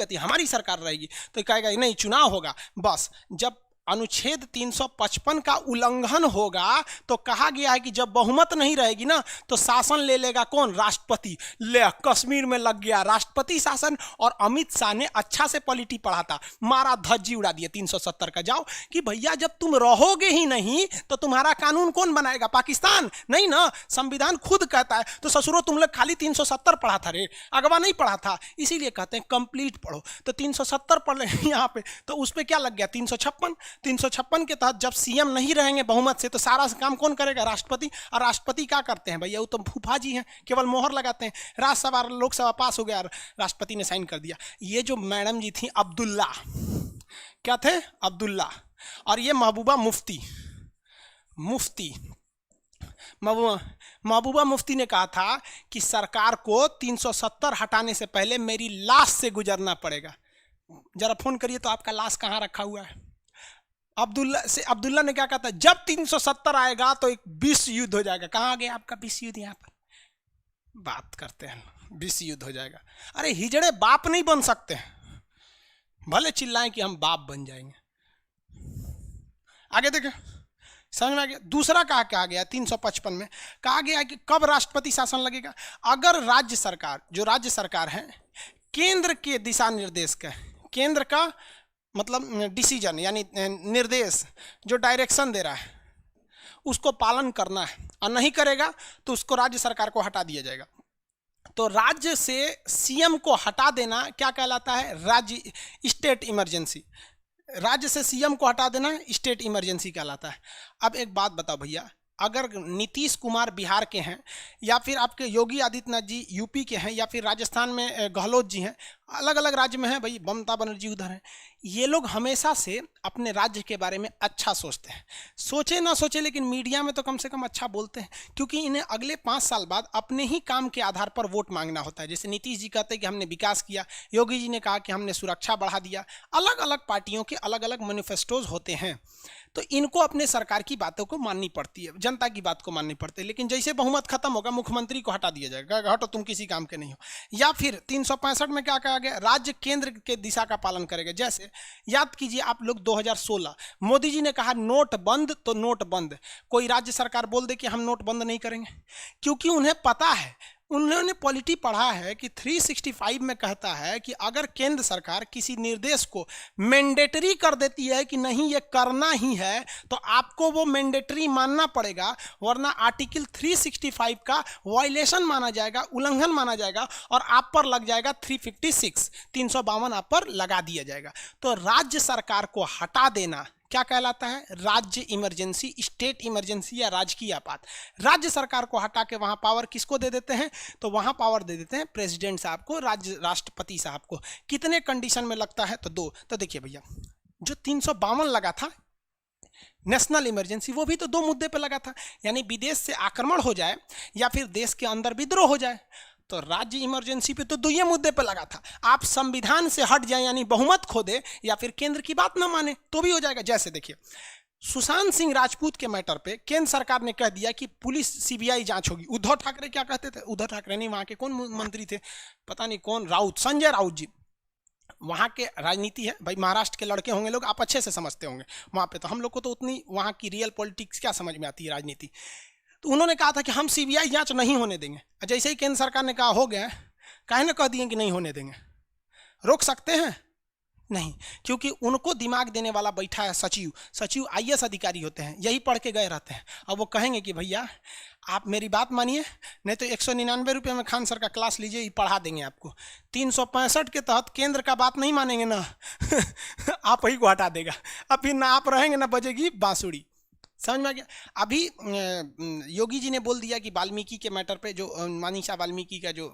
तो कहेगा नहीं चुनाव होगा। बस जब अनुच्छेद 355 का उल्लंघन होगा तो कहा गया है कि जब बहुमत नहीं रहेगी ना तो शासन ले लेगा कौन, राष्ट्रपति। ले कश्मीर में लग गया राष्ट्रपति शासन, और अमित शाह ने अच्छा से पॉलिटी पढ़ा था, मारा धज्जी उड़ा दिया 370 का। जाओ कि भैया जब तुम रहोगे ही नहीं तो तुम्हारा कानून कौन बनाएगा, पाकिस्तान नहीं ना। संविधान खुद कहता है, तो ससुरो तुम लोग खाली 370 पढ़ा था रे, अगवा नहीं पढ़ा था। इसीलिए कहते हैं कंप्लीट पढ़ो। तो 370 पढ़ लेंगे यहाँ पे, तो उस पर क्या लग गया 356 के तहत जब सीएम नहीं रहेंगे बहुमत से तो सारा काम कौन करेगा, राष्ट्रपति। और राष्ट्रपति क्या करते हैं भैया, वो तो फूफा जी हैं, केवल मोहर लगाते हैं। राज्यसभा लोकसभा पास हो गया, राष्ट्रपति ने साइन कर दिया। ये जो मैडम जी थी अब्दुल्ला, क्या थे, अब्दुल्ला, और ये महबूबा मुफ्ती ने कहा था कि सरकार को 370 हटाने से पहले मेरी लाश से गुजरना पड़ेगा। जरा फोन करिए तो आपका लाश कहाँ रखा हुआ है। अब्दुल्ला ने क्या कहा था, जब 370 आएगा तो एक विश्व युद्ध हो जाएगा। कहाँ आ गया आपका विश्व युद्ध? यहाँ पर बात करते हैं विश्व युद्ध हो जाएगा। अरे हिजड़े बाप नहीं बन सकते हैं, भले चिल्लाएं कि हम बाप बन जाएंगे। आगे देखें, समझ में आ गया। दूसरा कहा गया 355 में कहा गया कि कब राष्ट्रपति शासन लगेगा? अगर राज्य सरकार, जो राज्य सरकार है, केंद्र के दिशा निर्देश का, केंद्र का मतलब डिसीजन यानी निर्देश, जो डायरेक्शन दे रहा है उसको पालन करना है, और नहीं करेगा तो उसको राज्य सरकार को हटा दिया जाएगा। तो राज्य से सीएम को हटा देना क्या कहलाता है? राज्य स्टेट इमरजेंसी। राज्य से सीएम को हटा देना स्टेट इमरजेंसी कहलाता है। अब एक बात बताओ भैया, अगर नीतीश कुमार बिहार के हैं, या फिर आपके योगी आदित्यनाथ जी यूपी के हैं, या फिर राजस्थान में गहलोत जी हैं, अलग अलग राज्य में हैं भाई, ममता बनर्जी उधर हैं, ये लोग हमेशा से अपने राज्य के बारे में अच्छा सोचते हैं। सोचे ना सोचे, लेकिन मीडिया में तो कम से कम अच्छा बोलते हैं, क्योंकि इन्हें अगले 5 साल बाद अपने ही काम के आधार पर वोट मांगना होता है। जैसे नीतीश जी कहते हैं कि हमने विकास किया, योगी जी ने कहा कि हमने सुरक्षा बढ़ा दिया। अलग अलग पार्टियों के अलग अलग मैनिफेस्टोज होते हैं, तो इनको अपने सरकार की बातों को माननी पड़ती है, जनता की बात को माननी पड़ती है। लेकिन जैसे बहुमत खत्म होगा, मुख्यमंत्री को हटा दिया जाएगा, हटो तुम किसी काम के नहीं हो। या फिर 365 में क्या कहा गया? राज्य केंद्र के दिशा का पालन करेगा। जैसे याद कीजिए आप लोग 2016 मोदी जी ने कहा नोट बंद, तो नोट बंद। कोई राज्य सरकार बोल दे कि हम नोट बंद नहीं करेंगे, क्योंकि उन्हें पता है, उन्होंने पॉलिटी पढ़ा है कि 365 में कहता है कि अगर केंद्र सरकार किसी निर्देश को मैंडेटरी कर देती है कि नहीं ये करना ही है, तो आपको वो मैंडेटरी मानना पड़ेगा, वरना आर्टिकल 365 का वायलेशन माना जाएगा, उल्लंघन माना जाएगा, और आप पर लग जाएगा 356, 352 आप पर लगा दिया जाएगा। तो राज्य सरकार को हटा देना क्या कहलाता है? राज्य इमरजेंसी, स्टेट इमरजेंसी या राजकीय आपात। राज्य सरकार को हटा के वहां पावर किसको दे देते हैं? तो वहां पावर दे देते हैं प्रेसिडेंट साहब को, राष्ट्रपति साहब को। कितने कंडीशन में लगता है? तो 2। तो देखिए भैया, जो 352 लगा था नेशनल इमरजेंसी, वो भी तो 2 मुद्दे पे लगा था, यानी विदेश से आक्रमण हो जाए या फिर देश के अंदर विद्रोह हो जाए। तो राज्य इमरजेंसी पे तो 2 मुद्दे पे लगा था। आप संविधान से हट जाए यानी बहुमत खो दे, या फिर केंद्र की बात ना माने, तो भी हो जाएगा। जैसे देखिए, सुशांत सिंह राजपूत के मैटर पे केंद्र सरकार ने कह दिया कि पुलिस सीबीआई जांच होगी। उद्धव ठाकरे क्या कहते थे? उद्धव ठाकरे नहीं, वहां के कौन मंत्री थे, पता नहीं कौन, राउत, संजय राउत जी, वहाँ के राजनीति है भाई, महाराष्ट्र के लड़के होंगे लोग, आप अच्छे से समझते होंगे वहाँ पे। तो हम लोग को तो उतनी वहाँ की रियल पॉलिटिक्स क्या समझ में आती है, राजनीति। तो उन्होंने कहा था कि हम सीबीआई जांच नहीं होने देंगे। जैसे ही केंद्र सरकार ने कहा हो गया, काहे ना कह दिए कि नहीं होने देंगे। रोक सकते हैं? नहीं, क्योंकि उनको दिमाग देने वाला बैठा है सचिव। सचिव आईएएस अधिकारी होते हैं, यही पढ़ के गए रहते हैं। अब वो कहेंगे कि भैया आप मेरी बात मानिए, नहीं तो 199 रुपये में खान सर का क्लास लीजिए, ये पढ़ा देंगे आपको। 365 के तहत केंद्र का बात नहीं मानेंगे ना आप ही को हटा देगा। अब फिर ना आप रहेंगे ना बजेगी बांसुरी। समझ में आ गया? अभी योगी जी ने बोल दिया कि वाल्मीकि के मैटर पे, जो मनीषा वाल्मीकि का जो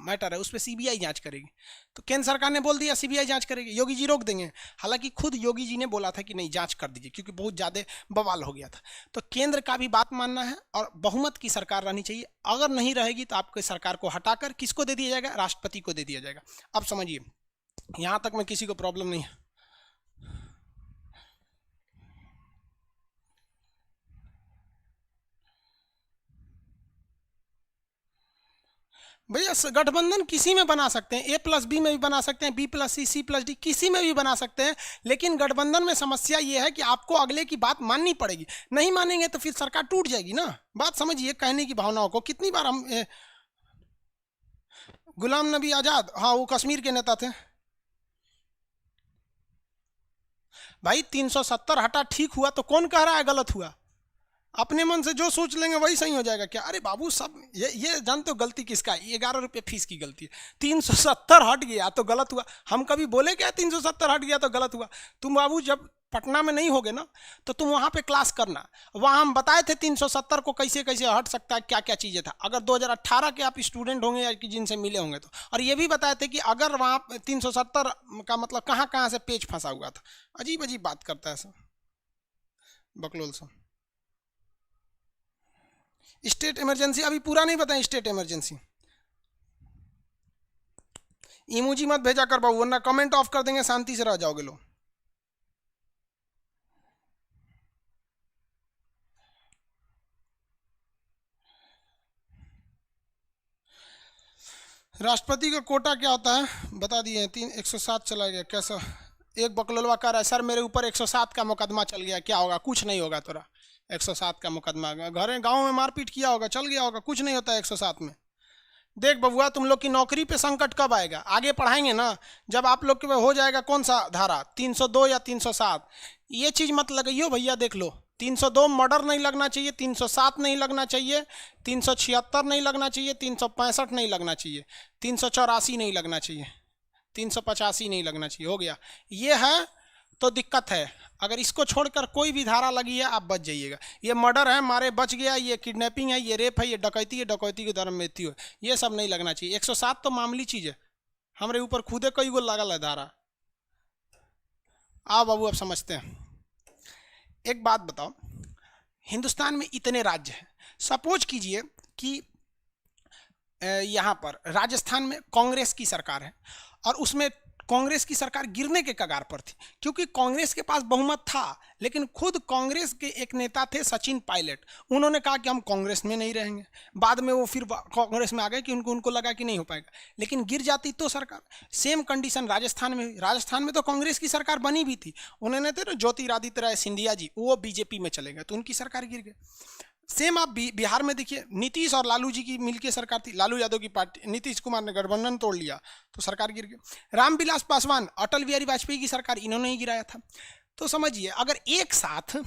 मैटर है, उस पर सीबीआई जांच करेगी। तो केंद्र सरकार ने बोल दिया सीबीआई जांच करेगी, योगी जी रोक देंगे। हालांकि खुद योगी जी ने बोला था कि नहीं जांच कर दीजिए, क्योंकि बहुत ज़्यादा बवाल हो गया था। तो केंद्र का भी बात मानना है, और बहुमत की सरकार रहनी चाहिए। अगर नहीं रहेगी तो आपके सरकार को हटाकर किसको दे दिया जाएगा? राष्ट्रपति को दे दिया जाएगा। अब समझिए, यहाँ तक में किसी को प्रॉब्लम नहीं है। भैया गठबंधन किसी में बना सकते हैं, A+B में भी बना सकते हैं, B+C, C+D, किसी में भी बना सकते हैं। लेकिन गठबंधन में समस्या ये है कि आपको अगले की बात माननी पड़ेगी। नहीं मानेंगे तो फिर सरकार टूट जाएगी ना। बात समझिए, कहने की भावनाओं को। कितनी बार हम गुलाम नबी आज़ाद, हाँ वो कश्मीर के नेता थे भाई। 370 हटा, ठीक हुआ तो कौन कह रहा है गलत हुआ? अपने मन से जो सोच लेंगे वही सही हो जाएगा क्या? अरे बाबू, सब ये जानते हो गलती किसका है? 11 रुपये फीस की गलती है। 370 हट गया तो गलत हुआ। हम कभी बोले क्या 370 हट गया तो गलत हुआ? तुम बाबू जब पटना में नहीं होगे ना, तो तुम वहाँ पे क्लास करना। वहाँ हम बताए थे 370 को कैसे कैसे हट सकता है, क्या क्या चीज़ें था। अगर 2018 के आप स्टूडेंट होंगे या कि जिनसे मिले होंगे तो। और ये भी बताए थे कि अगर वहाँ 370 का मतलब कहाँ कहाँ से पेज फंसा हुआ था। अजीब अजीब बात करता है सर बकलोल सर। स्टेट इमरजेंसी अभी पूरा नहीं बताएं। स्टेट इमरजेंसी इमोजी मत भेजा कर बाबू, वरना कमेंट ऑफ कर देंगे, शांति से रह जाओगे लोग। राष्ट्रपति का कोटा क्या होता है बता दिए हैं, 107 चला गया कैसा। एक बकलोलवा कह रहा है सर मेरे ऊपर 107 का मुकदमा चल गया, क्या होगा? कुछ नहीं होगा तोरा। 107 का मुकदमा घर गांव में मारपीट किया होगा, चल गया होगा, कुछ नहीं होता 107 में। देख बबुआ, तुम लोग की नौकरी पे संकट कब आएगा? आगे पढ़ाएंगे ना, जब आप लोग के हो जाएगा कौन सा धारा, 302 या 307। ये चीज़ मत लगाइयो भैया, देख लो 302 मर्डर नहीं लगना चाहिए, 307 नहीं लगना चाहिए, 376 नहीं लगना चाहिए, 365 नहीं लगना चाहिए, 384 नहीं लगना चाहिए, 385 नहीं लगना चाहिए। हो गया, ये है तो दिक्कत है। अगर इसको छोड़कर कोई भी धारा लगी है आप बच जाइएगा। ये मर्डर है, मारे बच गया, ये किडनैपिंग है, ये रेप है, ये डकैती है, डकैती के दौरान मृत्यु है, ये सब नहीं लगना चाहिए। 107 तो मामूली चीज़ है, हमारे ऊपर खुदे कई गो लगल है धारा। आओ बाबू अब समझते हैं। एक बात बताओ, हिंदुस्तान में इतने राज्य हैं, सपोज कीजिए कि यहाँ पर राजस्थान में कांग्रेस की सरकार है और उसमें कांग्रेस की सरकार गिरने के कगार पर थी, क्योंकि कांग्रेस के पास बहुमत था, लेकिन खुद कांग्रेस के एक नेता थे सचिन पायलट, उन्होंने कहा कि हम कांग्रेस में नहीं रहेंगे। बाद में वो फिर कांग्रेस में आ गए कि उनको लगा कि नहीं हो पाएगा, लेकिन गिर जाती तो सरकार। सेम कंडीशन राजस्थान में हुई। राजस्थान में तो कांग्रेस की सरकार बनी भी थी, उन्होंने थे ना ज्योतिरादित्य राय सिंधिया जी, वो बीजेपी में चले गए तो उनकी सरकार गिर गई। सेम आप बिहार में देखिए, नीतीश और लालू जी की मिलकर सरकार थी, लालू यादव की पार्टी, नीतीश कुमार ने गठबंधन तोड़ लिया तो सरकार गिर गई। रामविलास पासवान, अटल बिहारी वाजपेयी की सरकार, इन्होंने ही गिराया था। तो समझिए, अगर एक साथ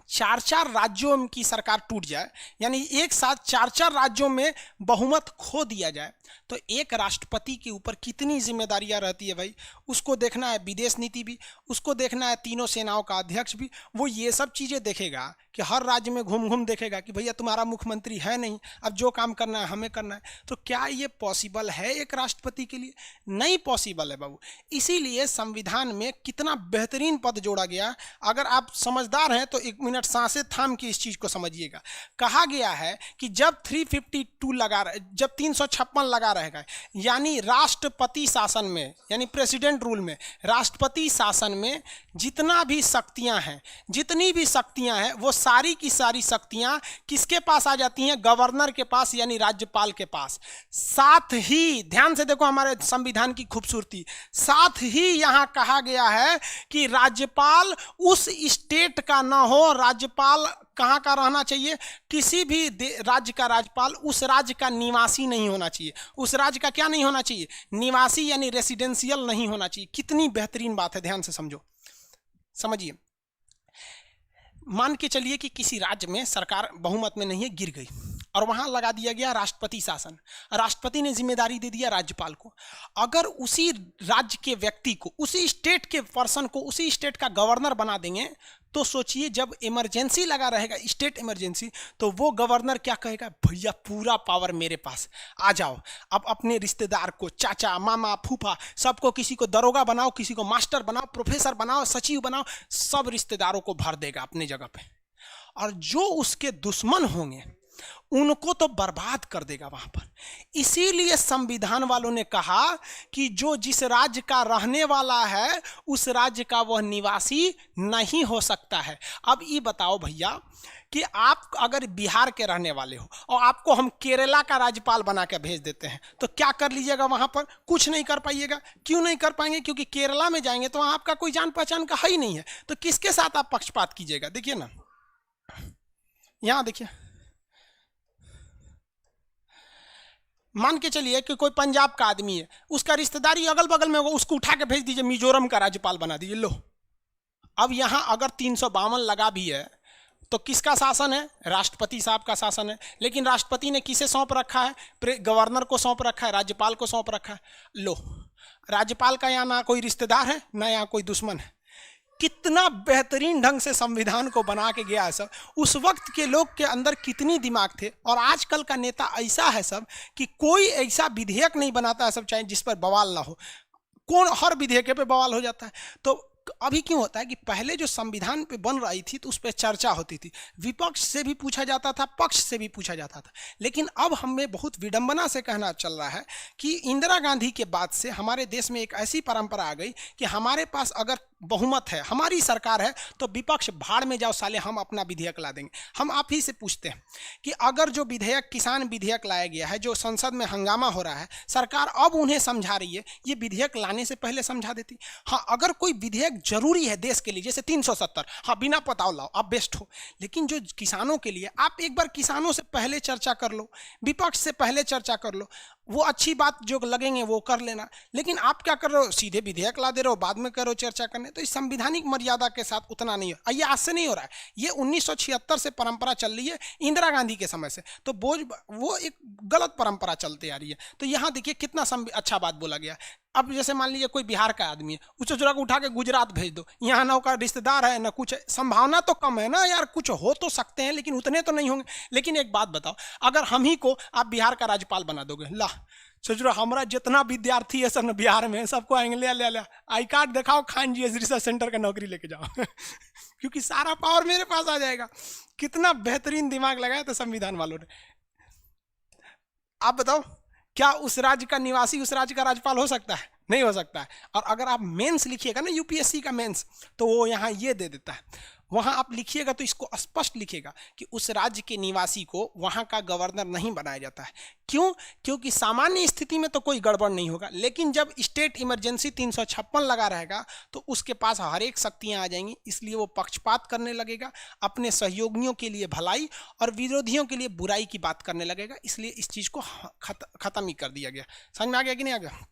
4-4 राज्यों की सरकार टूट जाए, यानी एक साथ 4-4 राज्यों में बहुमत खो दिया जाए, तो एक राष्ट्रपति के ऊपर कितनी जिम्मेदारियां रहती है भाई। उसको देखना है विदेश नीति भी, उसको देखना है तीनों सेनाओं का अध्यक्ष भी, वो ये सब चीज़ें देखेगा कि हर राज्य में घूम घूम देखेगा कि भैया तुम्हारा मुख्यमंत्री है नहीं, अब जो काम करना है हमें करना है। तो क्या ये पॉसिबल है एक राष्ट्रपति के लिए? नहीं पॉसिबल है बाबू। इसीलिए संविधान में कितना बेहतरीन पद जोड़ा गया। अगर आप समझदार हैं तो 1 मिनट सांसें थाम के इस चीज़ को समझिएगा। कहा गया है कि जब 352 जब 356 लगा रहेगा, यानी राष्ट्रपति शासन में, यानी प्रेसिडेंट रूल में, राष्ट्रपति शासन में जितना भी शक्तियां हैं, जितनी भी शक्तियां हैं, वो सारी की सारी शक्तियां किसके पास आ जाती हैं? गवर्नर के पास, यानी राज्यपाल के पास। साथ ही ध्यान से देखो हमारे संविधान की खूबसूरती, साथ ही यहां कहा गया है कि राज्यपाल उस स्टेट का ना हो, राज्यपाल कहाँ का रहना चाहिए? किसी भी राज्य का राज्यपाल उस राज्य का निवासी नहीं होना चाहिए। उस राज्य का क्या नहीं होना चाहिए? निवासी, यानी रेसिडेंशियल नहीं होना चाहिए। कितनी बेहतरीन बात है, ध्यान से समझो, समझिए। मान के चलिए कि किसी राज्य में सरकार बहुमत में नहीं है, गिर गई, और वहां लगा दिया गया राष्ट्रपति शासन। राष्ट्रपति ने जिम्मेदारी दे दिया राज्यपाल को। अगर उसी राज्य के व्यक्ति को, उसी स्टेट के पर्सन को, उसी स्टेट का गवर्नर बना देंगे, तो सोचिए जब इमरजेंसी लगा रहेगा, स्टेट इमरजेंसी, तो वो गवर्नर क्या कहेगा? भैया पूरा पावर मेरे पास, आ जाओ। अब अपने रिश्तेदार को, चाचा, मामा, फूफा, सबको, किसी को दरोगा बनाओ, किसी को मास्टर बनाओ, प्रोफेसर बनाओ, सचिव बनाओ, सब रिश्तेदारों को भर देगा अपनी जगह पे। और जो उसके दुश्मन होंगे उनको तो बर्बाद कर देगा वहां पर। इसीलिए संविधान वालों ने कहा कि जो जिस राज्य का रहने वाला है उस राज्य का वह निवासी नहीं हो सकता है। अब ये बताओ भैया कि आप अगर बिहार के रहने वाले हो और आपको हम केरला का राज्यपाल बना के भेज देते हैं, तो क्या कर लीजिएगा? वहां पर कुछ नहीं कर पाइएगा। क्यों नहीं कर पाएंगे? क्योंकि केरला में जाएंगे तो वहां आपका कोई जान पहचान का है ही नहीं है। तो किसके साथ आप पक्षपात कीजिएगा? देखिए ना, यहां देखिए, मान के चलिए कि कोई पंजाब का आदमी है, उसका रिश्तेदारी अगल बगल में होगा, उसको उठा के भेज दीजिए, मिजोरम का राज्यपाल बना दीजिए। लो, अब यहां अगर 352 लगा भी है तो किसका शासन है? राष्ट्रपति साहब का शासन है। लेकिन राष्ट्रपति ने किसे सौंप रखा है? गवर्नर को सौंप रखा है, राज्यपाल को सौंप रखा है। लो, राज्यपाल का यहाँ ना कोई रिश्तेदार है, ना यहाँ कोई दुश्मन है। कितना बेहतरीन ढंग से संविधान को बना के गया है सब। उस वक्त के लोग के अंदर कितनी दिमाग थे। और आजकल का नेता ऐसा है सब कि कोई ऐसा विधेयक नहीं बनाता है सब, चाहे जिस पर बवाल ना हो। कौन? हर विधेयक पे बवाल हो जाता है। तो अभी क्यों होता है कि पहले जो संविधान पे बन रही थी तो उस पर चर्चा होती थी, विपक्ष से भी पूछा जाता था, पक्ष से भी पूछा जाता था। लेकिन अब हमें बहुत विडंबना से कहना चल रहा है कि इंदिरा गांधी के बाद से हमारे देश में एक ऐसी परंपरा आ गई कि हमारे पास अगर बहुमत है, हमारी सरकार है, तो विपक्ष भाड़ में जाओ साले, हम अपना विधेयक ला देंगे। हम आप ही से पूछते हैं कि अगर जो विधेयक, किसान विधेयक लाया गया है, जो संसद में हंगामा हो रहा है, सरकार अब उन्हें समझा रही है, ये विधेयक लाने से पहले समझा देती। हाँ, अगर कोई विधेयक जरूरी है देश के लिए, जैसे 370, हाँ बिना पताओ लाओ, आप बेस्ट हो। लेकिन जो किसानों के लिए, आप एक बार किसानों से पहले चर्चा कर लो, विपक्ष से पहले चर्चा कर लो, वो अच्छी बात जो लगेंगे वो कर लेना। लेकिन आप क्या कर रहे हो, सीधे विधेयक ला दे रहे हो, बाद में करो चर्चा करने। तो इस संवैधानिक मर्यादा के साथ उतना नहीं हो, ये आज से नहीं हो रहा है, ये 1976 से परंपरा चल रही है, इंदिरा गांधी के समय से। तो वो एक गलत परंपरा चलती आ रही है। तो यहाँ देखिए कितना अच्छा बात बोला गया। अब जैसे मान लीजिए कोई बिहार का आदमी है, उसे चुरा के उठा के गुजरात भेज दो, यहाँ ना उसका रिश्तेदार है ना कुछ है, संभावना तो कम है ना यार, कुछ हो तो सकते हैं लेकिन उतने तो नहीं होंगे। लेकिन एक बात बताओ, अगर हम ही को आप बिहार का राज्यपाल बना दोगे, ला सोच रहा हमारा जितना विद्यार्थी है सब बिहार में, सबको आएंगे ले आई कार्ड दिखाओ, खान जी रिसर्च सेंटर का नौकरी लेके जाओ क्योंकि सारा पावर मेरे पास आ जाएगा। कितना बेहतरीन दिमाग लगाया था संविधान वालों ने। आप बताओ, क्या उस राज्य का निवासी उस राज्य का राज्यपाल हो सकता है? नहीं हो सकता है। और अगर आप मेंस लिखिएगा ना, यूपीएससी का मेंस, तो वो यहाँ ये दे देता है, वहाँ आप लिखिएगा तो इसको स्पष्ट लिखेगा कि उस राज्य के निवासी को वहाँ का गवर्नर नहीं बनाया जाता है। क्यों? क्योंकि सामान्य स्थिति में तो कोई गड़बड़ नहीं होगा, लेकिन जब स्टेट इमरजेंसी 356 लगा रहेगा तो उसके पास हर एक शक्तियाँ आ जाएंगी, इसलिए वो पक्षपात करने लगेगा, अपने सहयोगियों के लिए भलाई और विरोधियों के लिए बुराई की बात करने लगेगा। इसलिए इस चीज़ को खत्म ही कर दिया गया। समझ में आ गया कि नहीं आ गया?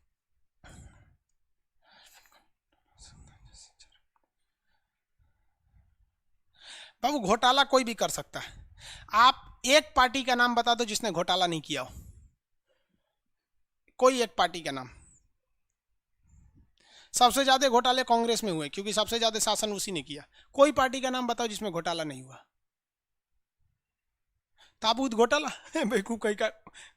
बाबू, घोटाला कोई भी कर सकता है। आप एक पार्टी का नाम बता दो जिसने घोटाला नहीं किया हो, कोई एक पार्टी का नाम। सबसे ज्यादा घोटाले कांग्रेस में हुए क्योंकि सबसे ज्यादा शासन उसी ने किया। कोई पार्टी का नाम बताओ जिसमें घोटाला नहीं हुआ। ताबूत घोटाला बेवकूफ कहीं का।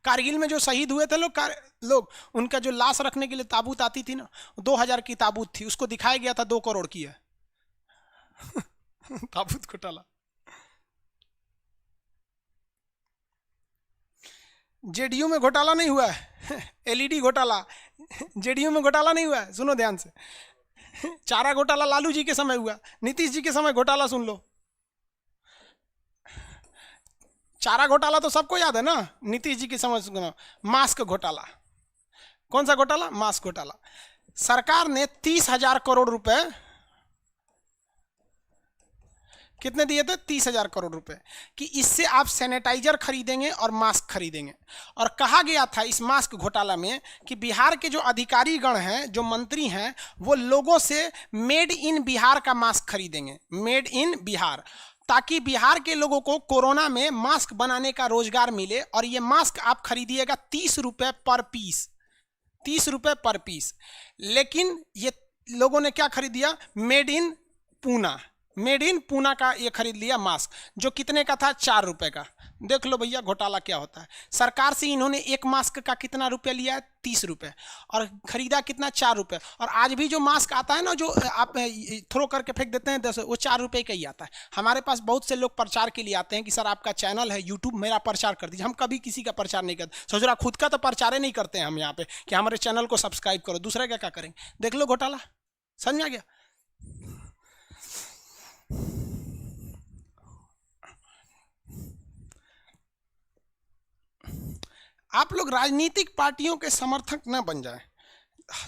कारगिल में जो शहीद हुए थे लोग उनका जो लाश रखने के लिए ताबूत आती थी ना, 2000 की ताबूत थी, उसको दिखाया गया था 2 करोड़ की है ताबूत घोटाला। जेडीयू में घोटाला नहीं हुआ है एलईडी घोटाला जेडीयू में घोटाला नहीं हुआ है, सुनो ध्यान से। चारा घोटाला लालू जी के समय हुआ, नीतीश जी के समय घोटाला सुन लो। चारा घोटाला तो सबको याद है ना, नीतीश जी के समय। मास्क घोटाला, कौन सा घोटाला? मास्क घोटाला। सरकार ने 30,000 करोड़ रुपए, कितने दिए थे? 30,000 करोड़ रुपए, कि इससे आप सैनिटाइजर खरीदेंगे और मास्क खरीदेंगे। और कहा गया था इस मास्क घोटाला में कि बिहार के जो अधिकारी गण हैं, जो मंत्री हैं, वो लोगों से मेड इन बिहार का मास्क खरीदेंगे, मेड इन बिहार, ताकि बिहार के लोगों को कोरोना में मास्क बनाने का रोजगार मिले। और ये मास्क आप खरीदिएगा 30 रुपए पर पीस, 30 रुपए पर पीस। लेकिन ये लोगों ने क्या खरीद दिया? Made in Poona, made in Poona का ये खरीद लिया मास्क, जो कितने का था? 4 रुपए का। देख लो भैया घोटाला क्या होता है। सरकार से इन्होंने एक मास्क का कितना रुपया लिया है? 30 रुपए, और खरीदा कितना? 4 रुपए। और आज भी जो मास्क आता है ना, जो आप थ्रो करके फेंक देते हैं 10, वो 4 रुपए का ही आता है। हमारे पास बहुत से लोग प्रचार के लिए आते हैं कि सर आपका चैनल है यूट्यूब, मेरा प्रचार कर दीजिए। हम कभी किसी का प्रचार नहीं करते। सोच रहा खुद का तो प्रचार नहीं करते हैं हम यहाँ पे कि हमारे चैनल को सब्सक्राइब करो, दूसरे का क्या करेंगे? देख लो घोटाला, समझ में आ गया? आप लोग राजनीतिक पार्टियों के समर्थक न बन जाएं,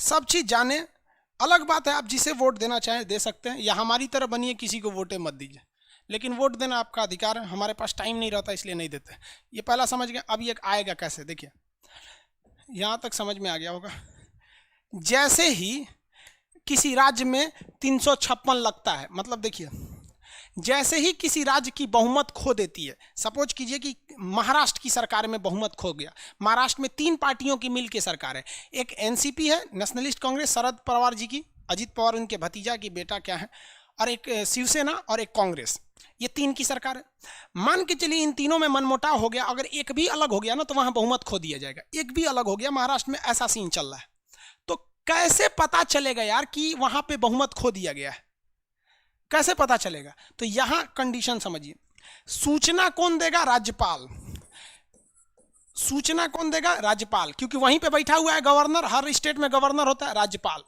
सब चीज़ जाने। अलग बात है आप जिसे वोट देना चाहें दे सकते हैं, या हमारी तरह बनिए, किसी को वोटे मत दीजिए, लेकिन वोट देना आपका अधिकार है। हमारे पास टाइम नहीं रहता इसलिए नहीं देते। ये पहला समझ गए। अब ये आएगा कैसे, देखिए यहाँ तक समझ में आ गया होगा। जैसे ही किसी राज्य में 356 लगता है, मतलब देखिए जैसे ही किसी राज्य की बहुमत खो देती है, सपोज कीजिए कि महाराष्ट्र की सरकार में बहुमत खो गया। महाराष्ट्र में 3 पार्टियों की मिल के सरकार है, एक एनसीपी है, नेशनलिस्ट कांग्रेस, शरद पवार जी की, अजित पवार उनके भतीजा की बेटा क्या है, और एक शिवसेना और एक कांग्रेस, ये 3 की सरकार है। मान के चलिए इन तीनों में मनमुटाव हो गया, अगर एक भी अलग हो गया ना तो वहां बहुमत खो दिया जाएगा। एक भी अलग हो गया, महाराष्ट्र में ऐसा सीन चल रहा है। तो कैसे पता चलेगा यार कि वहां पे बहुमत खो दिया गया है? कैसे पता चलेगा? तो यहां कंडीशन समझिए। सूचना कौन देगा? राज्यपाल। सूचना कौन देगा? राज्यपाल, क्योंकि वहीं पे बैठा हुआ है गवर्नर, हर स्टेट में गवर्नर होता है, राज्यपाल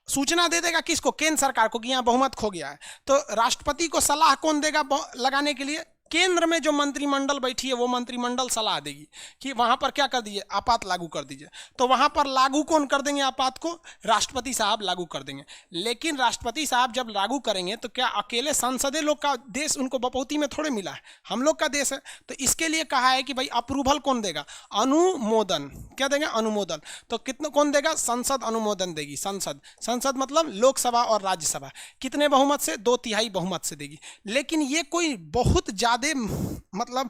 सूचना दे देगा किसको? केंद्र सरकार को कि यहाँ बहुमत खो गया है। तो राष्ट्रपति को सलाह कौन देगा लगाने के लिए? केंद्र में जो मंत्रिमंडल बैठी है वो मंत्रिमंडल सलाह देगी कि वहां पर क्या कर दीजिए? आपात लागू कर दीजिए। तो वहां पर लागू कौन कर देंगे आपात को? राष्ट्रपति साहब लागू कर देंगे। लेकिन राष्ट्रपति साहब जब लागू करेंगे तो क्या अकेले संसदीय लोग का देश उनको बपौती में थोड़े मिला है, हम लोग का देश है। तो इसके लिए कहा है कि भाई अप्रूवल कौन देगा? अनुमोदन। क्या देंगे? अनुमोदन। तो कितना कौन देगा? संसद अनुमोदन देगी। संसद, संसद मतलब लोकसभा और राज्यसभा। कितने बहुमत से? 2/3 बहुमत से देगी। लेकिन ये कोई बहुत ज्यादा मतलब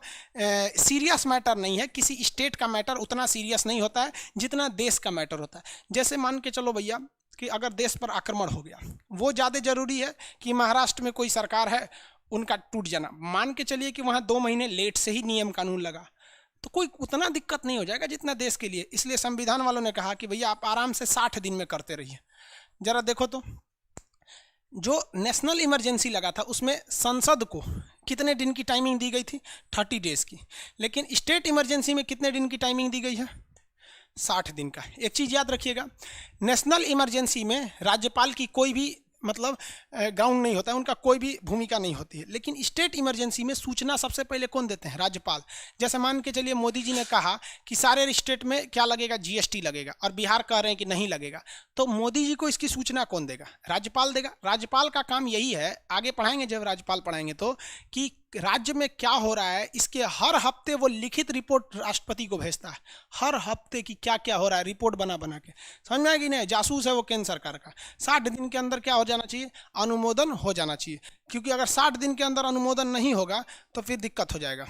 सीरियस मैटर नहीं है। किसी स्टेट का मैटर उतना सीरियस नहीं होता है जितना देश का मैटर होता है। जैसे मान के चलो भैया कि अगर देश पर आक्रमण हो गया, वो ज़्यादा जरूरी है कि महाराष्ट्र में कोई सरकार है उनका टूट जाना। मान के चलिए कि वहाँ 2 महीने लेट से ही नियम कानून लगा, तो कोई उतना दिक्कत नहीं हो जाएगा जितना देश के लिए। इसलिए संविधान वालों ने कहा कि भैया आप आराम से 60 दिन में करते रहिए। जरा देखो तो, जो नेशनल इमरजेंसी लगा था उसमें संसद को कितने दिन की टाइमिंग दी गई थी? 30 डेज की। लेकिन स्टेट इमरजेंसी में कितने दिन की टाइमिंग दी गई है? 60 दिन का। एक चीज़ याद रखिएगा, नेशनल इमरजेंसी में राज्यपाल की कोई भी मतलब ग्राउंड नहीं होता है, उनका कोई भी भूमिका नहीं होती है। लेकिन स्टेट इमरजेंसी में सूचना सबसे पहले कौन देते हैं? राज्यपाल। जैसे मान के चलिए मोदी जी ने कहा कि सारे स्टेट में क्या लगेगा? जीएसटी लगेगा, और बिहार कह रहे हैं कि नहीं लगेगा। तो मोदी जी को इसकी सूचना कौन देगा? राज्यपाल देगा। राज्यपाल का काम यही है, आगे पढ़ाएंगे जब राज्यपाल पढ़ाएंगे तो, कि राज्य में क्या हो रहा है इसके हर हफ्ते वो लिखित रिपोर्ट राष्ट्रपति को भेजता है। हर हफ्ते की क्या क्या हो रहा है रिपोर्ट बना बना के। समझ में आया कि नहीं? जासूस है वो केंद्र सरकार का। 60 दिन के अंदर क्या हो जाना चाहिए? अनुमोदन हो जाना चाहिए। क्योंकि अगर 60 दिन के अंदर अनुमोदन नहीं होगा तो फिर दिक्कत हो जाएगा।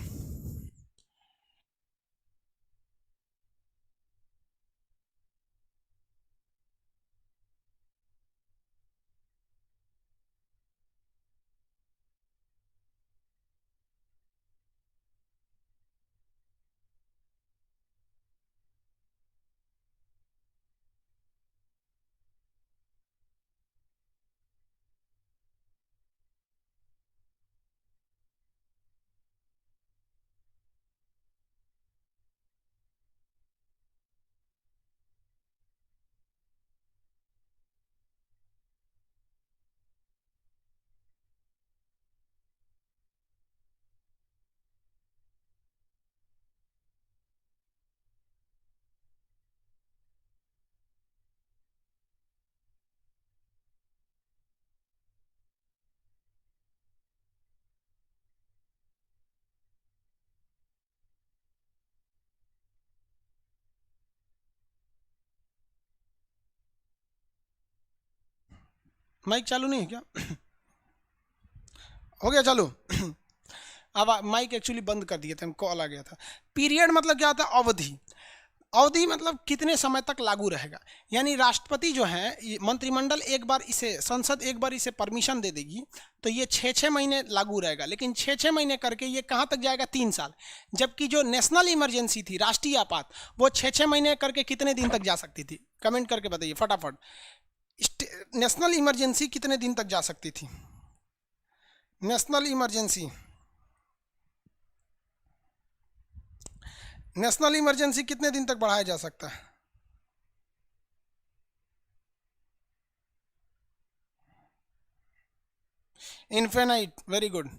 माइक चालू नहीं है क्या? हो गया चालू? अब माइक एक्चुअली बंद कर दिए थे, कॉल आ गया था। पीरियड मतलब क्या होता है? अवधि। अवधि मतलब कितने समय तक लागू रहेगा। यानी राष्ट्रपति जो है, मंत्रिमंडल एक बार इसे, संसद एक बार इसे परमिशन दे देगी तो ये 6-6 महीने लागू रहेगा। लेकिन 6-6 महीने करके ये कहाँ तक जाएगा? 3 साल। जबकि जो नेशनल इमरजेंसी थी, राष्ट्रीय आपात, वो 6-6 महीने करके कितने दिन तक जा सकती थी? कमेंट करके बताइए फटाफट। नेशनल इमरजेंसी कितने दिन तक जा सकती थी? नेशनल इमरजेंसी, नेशनल इमरजेंसी कितने दिन तक बढ़ाया जा सकता है? इनफाइनाइट। वेरी गुड,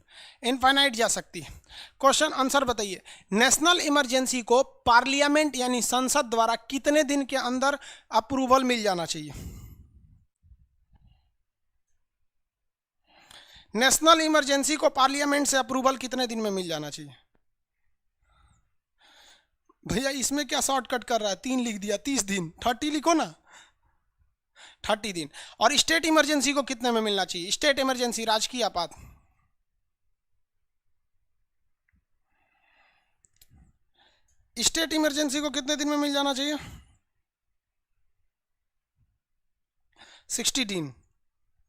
इनफाइनाइट जा सकती है। क्वेश्चन आंसर बताइए। नेशनल इमरजेंसी को पार्लियामेंट यानी संसद द्वारा कितने दिन के अंदर अप्रूवल मिल जाना चाहिए? नेशनल इमरजेंसी को पार्लियामेंट से अप्रूवल कितने दिन में मिल जाना चाहिए? भैया इसमें क्या शॉर्टकट कर रहा है? 3 लिख दिया, 30 दिन। 30 लिखो ना, 30 दिन। और स्टेट इमरजेंसी को कितने में मिलना चाहिए? स्टेट इमरजेंसी, राजकीय आपात, स्टेट इमरजेंसी को कितने दिन में मिल जाना चाहिए? 60 दिन,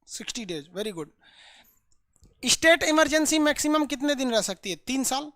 60 days. Very good. State emergency maximum कितने दिन रह सकती है? 3 साल।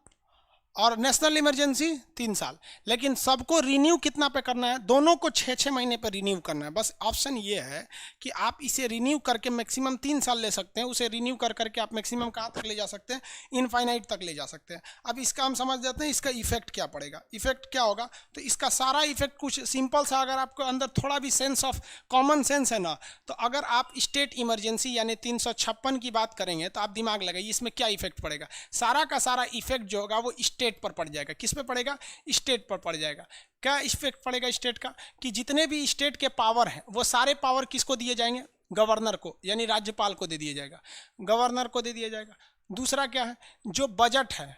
और नेशनल इमरजेंसी 3 साल। लेकिन सबको रिन्यू कितना पे करना है? दोनों को 6-6 महीने पे रिन्यू करना है। बस ऑप्शन ये है कि आप इसे रिन्यू करके मैक्सिमम 3 साल ले सकते हैं, उसे रिन्यू कर करके आप मैक्सिमम कहाँ तक ले जा सकते हैं? इनफाइनाइट तक ले जा सकते हैं। अब इसका हम समझ जाते हैं इसका इफेक्ट क्या पड़ेगा। इफेक्ट क्या होगा? तो इसका सारा इफेक्ट कुछ सिंपल सा, अगर आपको अंदर थोड़ा भी सेंस ऑफ कॉमन सेंस है ना, तो अगर आप स्टेट इमरजेंसी यानी 356 की बात करेंगे तो आप दिमाग लगाइए इसमें क्या इफेक्ट पड़ेगा। सारा का सारा इफेक्ट जो होगा वो स्टेट पर पड़ जाएगा। किस पे पड़ेगा? स्टेट पर पड़ जाएगा। क्या इफेक्ट पड़ेगा स्टेट का? कि जितने भी स्टेट के पावर हैं वो सारे पावर किसको दिए जाएंगे? गवर्नर को, यानी राज्यपाल को दे दिया जाएगा, गवर्नर को दे दिया जाएगा। दूसरा क्या है? जो बजट है,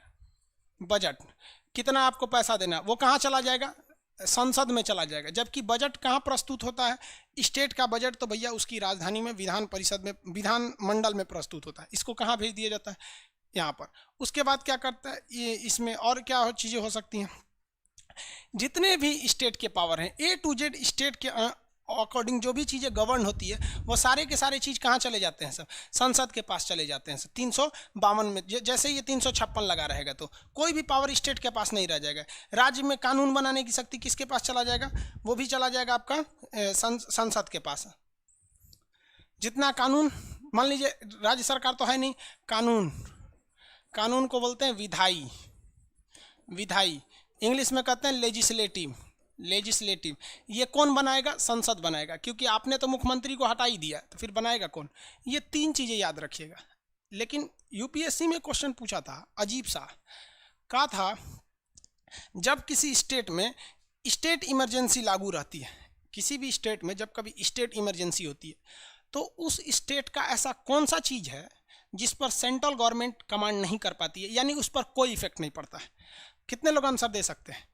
बजट कितना आपको पैसा देना, वो कहाँ चला जाएगा? संसद में चला जाएगा। जबकि बजट कहाँ प्रस्तुत होता है? स्टेट का बजट तो भैया उसकी राजधानी में विधान परिषद में, विधान मंडल में प्रस्तुत होता है। इसको कहाँ भेज दिया जाता है? यहाँ पर। उसके बाद क्या करता है ये, इसमें और क्या चीज़ें हो सकती हैं? जितने भी स्टेट के पावर हैं, A to Z स्टेट के अकॉर्डिंग जो भी चीज़ें गवर्न होती है वो सारे के सारे चीज़ कहाँ चले जाते हैं? सब संसद के पास चले जाते हैं। सब 352 में जैसे ये 356 लगा रहेगा तो कोई भी पावर स्टेट के पास नहीं रह जाएगा। राज्य में कानून बनाने की शक्ति किसके पास चला जाएगा? वो भी चला जाएगा आपका संसद के पास। जितना कानून, मान लीजिए राज्य सरकार तो है नहीं, कानून को बोलते हैं विधायी, विधायी इंग्लिश में कहते हैं लेजिस्लेटिव, लेजिस्लेटिव। ये कौन बनाएगा? संसद बनाएगा, क्योंकि आपने तो मुख्यमंत्री को हटा ही दिया तो फिर बनाएगा कौन? ये 3 चीज़ें याद रखिएगा। लेकिन यूपीएससी में क्वेश्चन पूछा था अजीब सा, कहा था जब किसी स्टेट में स्टेट इमरजेंसी लागू रहती है, किसी भी स्टेट में जब कभी स्टेट इमरजेंसी होती है तो उस स्टेट का ऐसा कौन सा चीज़ है जिस पर सेंट्रल गवर्नमेंट कमांड नहीं कर पाती है, यानी उस पर कोई इफेक्ट नहीं पड़ता है। कितने लोग आंसर दे सकते हैं?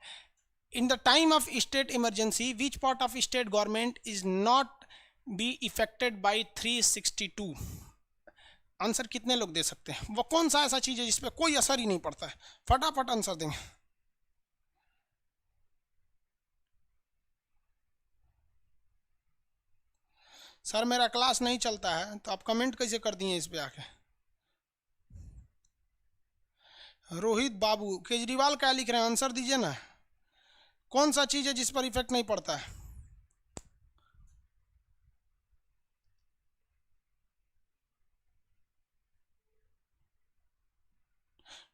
In the time of state emergency which part of state government is not be affected by 362? Answer कितने लोग दे सकते हैं? वो कौन सा ऐसा चीज़ है जिस पर कोई असर ही नहीं पड़ता है? फटाफट आंसर देंगे। सर मेरा क्लास नहीं चलता है, तो आप कमेंट कैसे कर दिए इस पे आके? रोहित बाबू, केजरीवाल क्या लिख रहे हैं? आंसर दीजिए ना। कौन सा चीज़ है जिस पर इफेक्ट नहीं पड़ता है?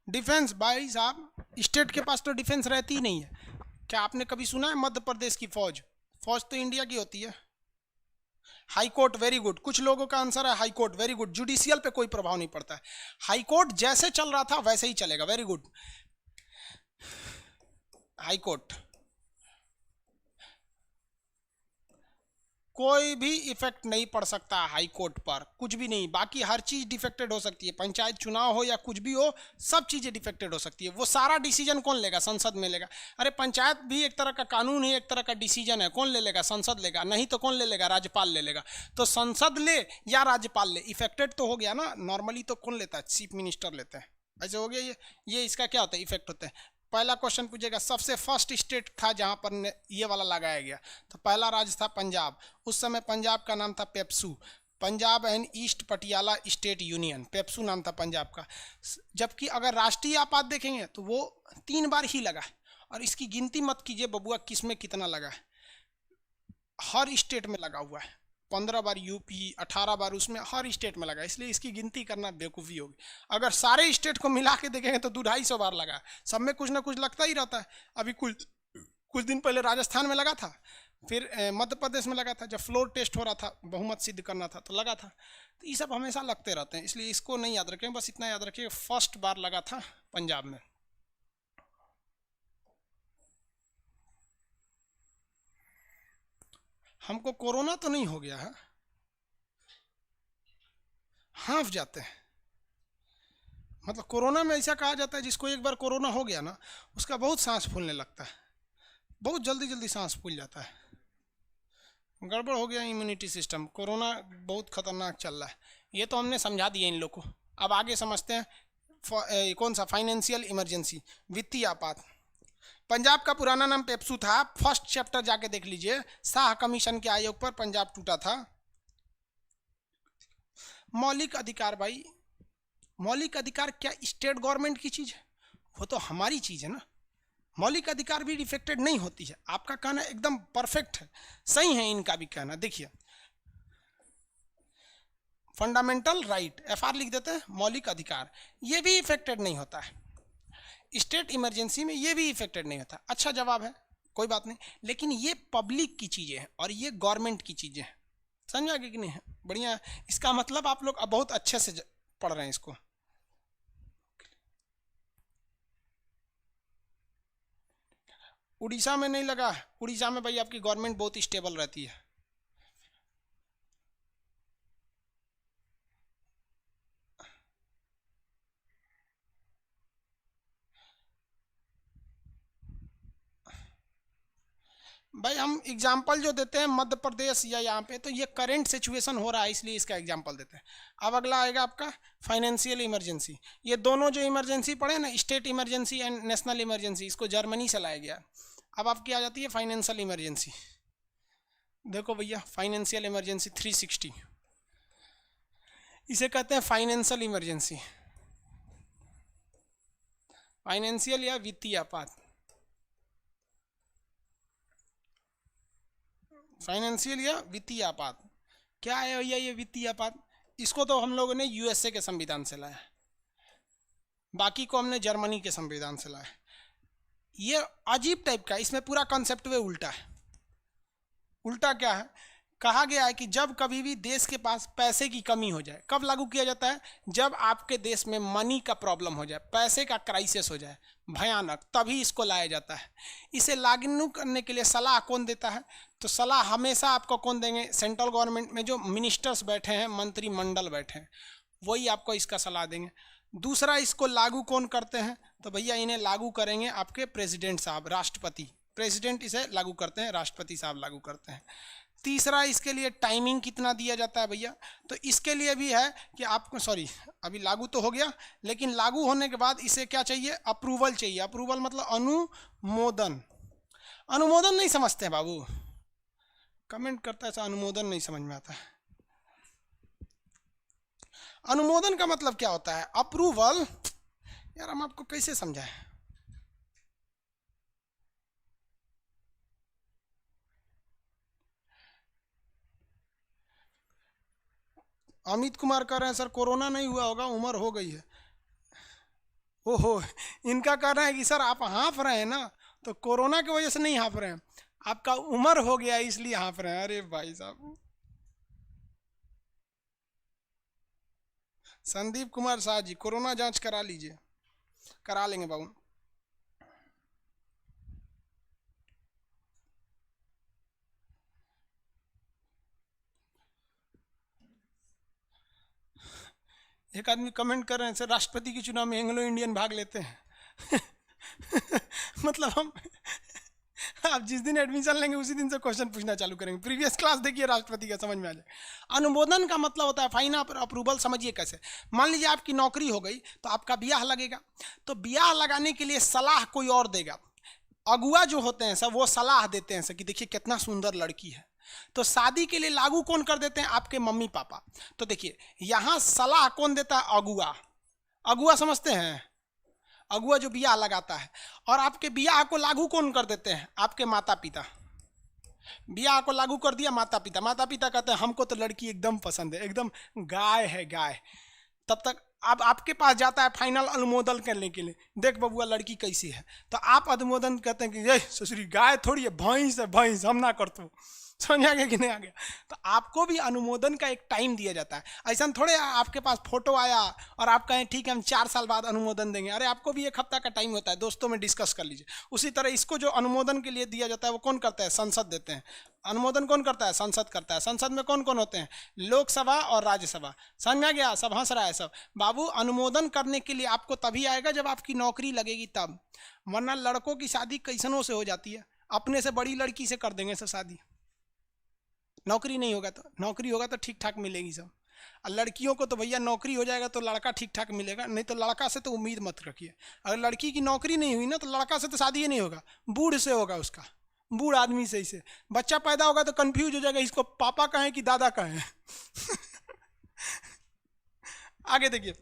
डिफेंस। भाई साहब स्टेट के पास तो डिफेंस रहती ही नहीं है। क्या आपने कभी सुना है मध्य प्रदेश की फौज? फौज तो इंडिया की होती है। High court, very good. कुछ लोगों का आंसर है high court, very good. Judicial पे कोई प्रभाव नहीं पड़ता है। हाई कोर्ट जैसे चल रहा था वैसे ही चलेगा, वेरी गुड। हाई कोर्ट कोई भी इफेक्ट नहीं पड़ सकता हाई कोर्ट पर, कुछ भी नहीं। बाकी हर चीज़ डिफेक्टेड हो सकती है, पंचायत चुनाव हो या कुछ भी हो, सब चीज़ें डिफेक्टेड हो सकती है। वो सारा डिसीजन कौन लेगा? संसद में लेगा। अरे पंचायत भी एक तरह का कानून है, एक तरह का डिसीजन है, कौन ले लेगा? संसद लेगा। नहीं तो कौन ले लेगा? राज्यपाल ले लेगा। तो संसद ले या राज्यपाल ले, इफेक्टेड तो हो गया ना। नॉर्मली तो कौन लेता है? चीफ मिनिस्टर लेते हैं। ऐसे हो गया ये इसका क्या होता है? इफेक्ट होता है। पहला क्वेश्चन पूछेगा सबसे फर्स्ट स्टेट था जहां पर ये वाला लगाया गया, तो पहला राज्य था पंजाब। उस समय पंजाब का नाम था PEPSU, Punjab and east Patiala state union, PEPSU नाम था पंजाब का। जबकि अगर राष्ट्रीय आपात देखेंगे तो वो 3 बार ही लगा। और इसकी गिनती मत कीजिए बबुआ किस में कितना लगा है, हर स्टेट में लगा हुआ है। 15 बार यूपी, 18 बार उसमें, हर स्टेट में लगा, इसलिए इसकी गिनती करना बेवकूफ़ी होगी। अगर सारे स्टेट को मिला के देखेंगे तो 250 बार लगा। सब में कुछ ना कुछ लगता ही रहता है। अभी कुछ दिन पहले राजस्थान में लगा था, फिर मध्य प्रदेश में लगा था, जब फ्लोर टेस्ट हो रहा था, बहुमत सिद्ध करना था तो लगा था। तो ये सब हमेशा लगते रहते हैं, इसलिए इसको नहीं याद रखें। बस इतना याद रखिए फर्स्ट बार लगा था पंजाब में। हमको कोरोना तो नहीं हो गया है, हाँफ जाते हैं। मतलब कोरोना में ऐसा कहा जाता है जिसको एक बार कोरोना हो गया ना, उसका बहुत सांस फूलने लगता है, बहुत जल्दी जल्दी सांस फूल जाता है। गड़बड़ हो गया इम्यूनिटी सिस्टम। कोरोना बहुत खतरनाक चल रहा है। ये तो हमने समझा दिया इन लोग को। अब आगे समझते हैं कौन सा? फाइनेंशियल इमरजेंसी, वित्तीय आपात। पंजाब का पुराना नाम पेप्सू था। फर्स्ट चैप्टर जाके देख लीजिए, शाह कमीशन के आयोग पर पंजाब टूटा था। मौलिक अधिकार भाई, मौलिक अधिकार क्या स्टेट गवर्नमेंट की चीज़ है? वो तो हमारी चीज है ना, मौलिक अधिकार भी इफेक्टेड नहीं होती है। आपका कहना एकदम परफेक्ट है, सही है इनका भी कहना। देखिए फंडामेंटल राइट, एफआर लिख देते हैं, मौलिक अधिकार, ये भी इफेक्टेड नहीं होता है। स्टेट इमरजेंसी में ये भी इफेक्टेड नहीं होता। अच्छा जवाब है, कोई बात नहीं, लेकिन ये पब्लिक की चीजें हैं और ये गवर्नमेंट की चीजें हैं। समझ आ गई कि नहीं है? बढ़िया। इसका मतलब आप लोग अब बहुत अच्छे से पढ़ रहे हैं इसको। उड़ीसा में नहीं लगा, उड़ीसा में भाई आपकी गवर्नमेंट बहुत स्टेबल रहती है। भाई हम एग्जाम्पल जो देते हैं मध्य प्रदेश या यहाँ पे, तो ये करंट सिचुएशन हो रहा है इसलिए इसका एग्जाम्पल देते हैं। अब अगला आएगा आपका फाइनेंशियल इमरजेंसी। ये दोनों जो इमरजेंसी पढ़े ना, state emergency and national emergency, इसको जर्मनी से लाया गया। अब आपकी आ जाती है फाइनेंशियल इमरजेंसी। देखो भैया फाइनेंशियल इमरजेंसी 360, इसे कहते हैं फाइनेंशियल इमरजेंसी, फाइनेंशियल या वित्तीय आपात। फाइनेंशियल या वित्तीय आपात क्या है भैया? ये वित्तीय आपात, इसको तो हम लोगों ने यूएसए के संविधान से लाया, बाकी को हमने जर्मनी के संविधान से लाया। ये अजीब टाइप का, इसमें पूरा कॉन्सेप्ट वे उल्टा है। उल्टा क्या है? कहा गया है कि जब कभी भी देश के पास पैसे की कमी हो जाए, कब लागू किया जाता है? जब आपके देश में मनी का प्रॉब्लम हो जाए, पैसे का क्राइसिस हो जाए भयानक, तभी इसको लाया जाता है। इसे लागू करने के लिए सलाह कौन देता है? तो सलाह हमेशा आपको कौन देंगे? सेंट्रल गवर्नमेंट में जो मिनिस्टर्स बैठे हैं, मंत्रिमंडल बैठे हैं, वही आपको इसका सलाह देंगे। दूसरा, इसको लागू कौन करते हैं? तो भैया इन्हें लागू करेंगे आपके प्रेसिडेंट साहब, राष्ट्रपति। प्रेसिडेंट इसे लागू करते हैं, राष्ट्रपति साहब लागू करते हैं। तीसरा, इसके लिए टाइमिंग कितना दिया जाता है भैया? तो इसके लिए भी है कि आपको, सॉरी अभी लागू तो हो गया, लेकिन लागू होने के बाद इसे क्या चाहिए? अप्रूवल चाहिए। अप्रूवल मतलब अनुमोदन। अनुमोदन नहीं समझते हैं बाबू? कमेंट करता है ऐसा, अनुमोदन नहीं समझ में आता है। अनुमोदन का मतलब क्या होता है? अप्रूवल। यार हम आपको कैसे समझाएं? अमित कुमार कह रहे हैं सर कोरोना नहीं हुआ होगा, उम्र हो गई है। ओहो, इनका कहना है कि सर आप हाँफ रहे हैं ना, तो कोरोना की वजह से नहीं हाँफ रहे हैं, आपका उम्र हो गया इसलिए हाँफ रहे हैं। अरे भाई साहब। संदीप कुमार शाह जी, कोरोना जांच करा लीजिए। करा लेंगे बाबू। एक आदमी कमेंट कर रहे हैं सर राष्ट्रपति के चुनाव में एंग्लो इंडियन भाग लेते हैं। मतलब हम आप जिस दिन एडमिशन लेंगे उसी दिन से क्वेश्चन पूछना चालू करेंगे। प्रीवियस क्लास देखिए राष्ट्रपति का, समझ में आ जाए। अनुमोदन का मतलब होता है फाइनल अप्रूवल। समझिए कैसे, मान लीजिए आपकी नौकरी हो गई तो आपका ब्याह लगेगा, तो ब्याह लगाने के लिए सलाह कोई और देगा। अगुआ जो होते हैं सब वो सलाह देते हैं सर कि देखिए कितना सुंदर लड़की है, तो शादी के लिए लागू कौन कर देते हैं? आपके मम्मी पापा। तो देखिए यहाँ सलाह कौन देता है? अगुआ। अगुआ समझते हैं? अगुआ जो ब्याह लगाता है। और आपके ब्याह को लागू कौन कर देते हैं? आपके माता पिता। ब्याह को लागू कर दिया माता पिता। माता पिता कहते हैं हमको तो लड़की एकदम पसंद है, एकदम गाय है गाय। तब तक अब आपके पास जाता है फाइनल अनुमोदन करने के लिए, देख बबुआ लड़की कैसी है। तो आप अनुमोदन कहते हैं कि ये ससुरी गाय थोड़ी है, भैंस है भैंस, हम ना कर तू। समझ आ गया कि नहीं आ गया? तो आपको भी अनुमोदन का एक टाइम दिया जाता है। ऐसा थोड़े आपके पास फोटो आया और आप कहें ठीक है हम 4 साल बाद अनुमोदन देंगे। अरे आपको भी 1 हफ्ता का टाइम होता है, दोस्तों में डिस्कस कर लीजिए। उसी तरह इसको जो अनुमोदन के लिए दिया जाता है वो कौन करता है? संसद देते हैं। अनुमोदन कौन करता है? संसद करता है। संसद में कौन कौन होते हैं? लोकसभा और राज्यसभा। समझ में आ गया? सब हंस रहा है सब। बाबू अनुमोदन करने के लिए आपको तभी आएगा जब आपकी नौकरी लगेगी तब, वरना लड़कों की शादी कैसनों से हो जाती है, अपने से बड़ी लड़की से कर देंगे सब शादी। नौकरी नहीं होगा तो, नौकरी होगा तो ठीक ठाक मिलेगी सब। और लड़कियों को तो भैया नौकरी हो जाएगा तो लड़का ठीक ठाक मिलेगा, नहीं तो लड़का से तो उम्मीद मत रखिए। अगर लड़की की नौकरी नहीं हुई ना तो लड़का से तो शादी ही नहीं होगा, बूढ़ से होगा उसका, बूढ़ आदमी से। इसे बच्चा पैदा होगा तो कंफ्यूज हो जाएगा, इसको पापा कहें कि दादा कहें। आगे देखिए,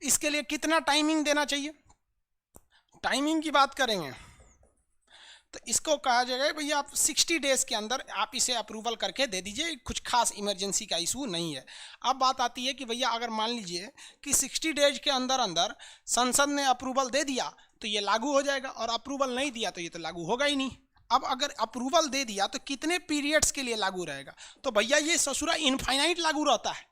इसके लिए कितना टाइमिंग देना चाहिए? टाइमिंग की बात करेंगे तो इसको कहा जाएगा भैया आप 60 डेज के अंदर आप इसे अप्रूवल करके दे दीजिए, कुछ खास इमरजेंसी का इशू नहीं है। अब बात आती है कि भैया अगर मान लीजिए कि 60 डेज के अंदर अंदर संसद ने अप्रूवल दे दिया तो ये लागू हो जाएगा, और अप्रूवल नहीं दिया तो ये तो लागू होगा ही नहीं। अब अगर अप्रूवल दे दिया तो कितने पीरियड्स के लिए लागू रहेगा? तो भैया ये ससुरा इनफाइनाइट लागू रहता है,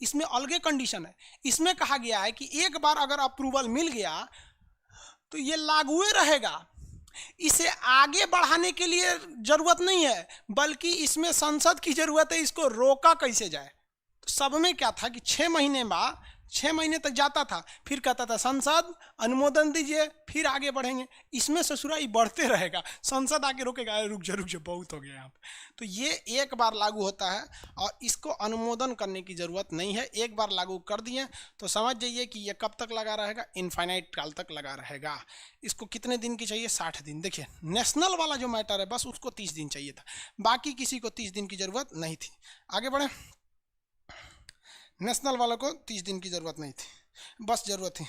इसमें अलग कंडीशन है। इसमें कहा गया है कि एक बार अगर अप्रूवल मिल गया तो ये लागू रहेगा, इसे आगे बढ़ाने के लिए जरूरत नहीं है, बल्कि इसमें संसद की जरूरत है, इसको रोका कैसे जाए। तो सब में क्या था कि 6 महीने बाद 6 महीने तक जाता था, फिर कहता था संसद अनुमोदन दीजिए, फिर आगे बढ़ेंगे। इसमें ससुराई बढ़ते रहेगा, संसद आके रोकेगा, रुक जा बहुत हो गया यहाँ पे। तो ये एक बार लागू होता है और इसको अनुमोदन करने की ज़रूरत नहीं है। एक बार लागू कर दिए तो समझ जाइए कि ये कब तक लगा रहेगा, इनफाइनाइट काल तक लगा रहेगा। इसको कितने दिन की चाहिए? 60 दिन। देखिए नेशनल वाला जो मैटर है बस उसको 30 दिन चाहिए था, बाकी किसी को 30 दिन की ज़रूरत नहीं थी। आगे बढ़े, नेशनल वालों को 30 दिन की ज़रूरत नहीं थी, बस ज़रूरत थी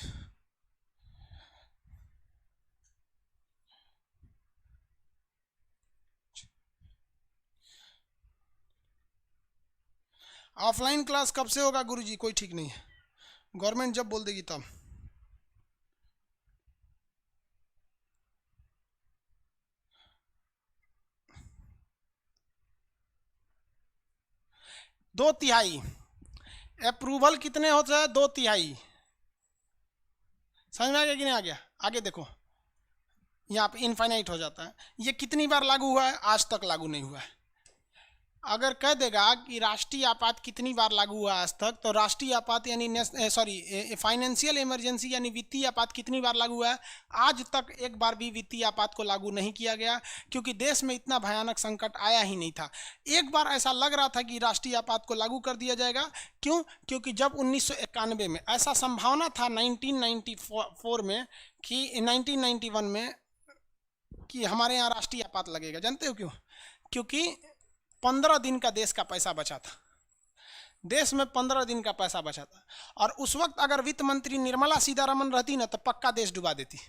ऑफलाइन क्लास कब से होगा गुरुजी? कोई ठीक नहीं है, गवर्नमेंट जब बोल देगी तब। दो तिहाई अप्रूवल कितने होते हैं? 2/3। समझ में आ गया कि नहीं आ गया? आगे देखो यहाँ पे इनफाइनाइट हो जाता है। ये कितनी बार लागू हुआ है? आज तक लागू नहीं हुआ है। अगर कह देगा कि राष्ट्रीय आपात कितनी बार लागू हुआ आज तक, तो राष्ट्रीय आपात यानी फाइनेंशियल इमरजेंसी यानी वित्तीय आपात कितनी बार लागू हुआ है? आज तक एक बार भी वित्तीय आपात को लागू नहीं किया गया, क्योंकि देश में इतना भयानक संकट आया ही नहीं था। एक बार ऐसा लग रहा था कि राष्ट्रीय आपात को लागू कर दिया जाएगा। क्यों? क्योंकि जब 1991 में ऐसा संभावना था 1994 में कि 1991 में कि हमारे यहाँ राष्ट्रीय आपात लगेगा। जानते हो क्यों? क्योंकि 15 दिन का देश का पैसा बचा था, देश में 15 दिन का पैसा बचा था, और उस वक्त अगर वित्त मंत्री निर्मला सीतारमन रहती ना तो पक्का देश डुबा देती,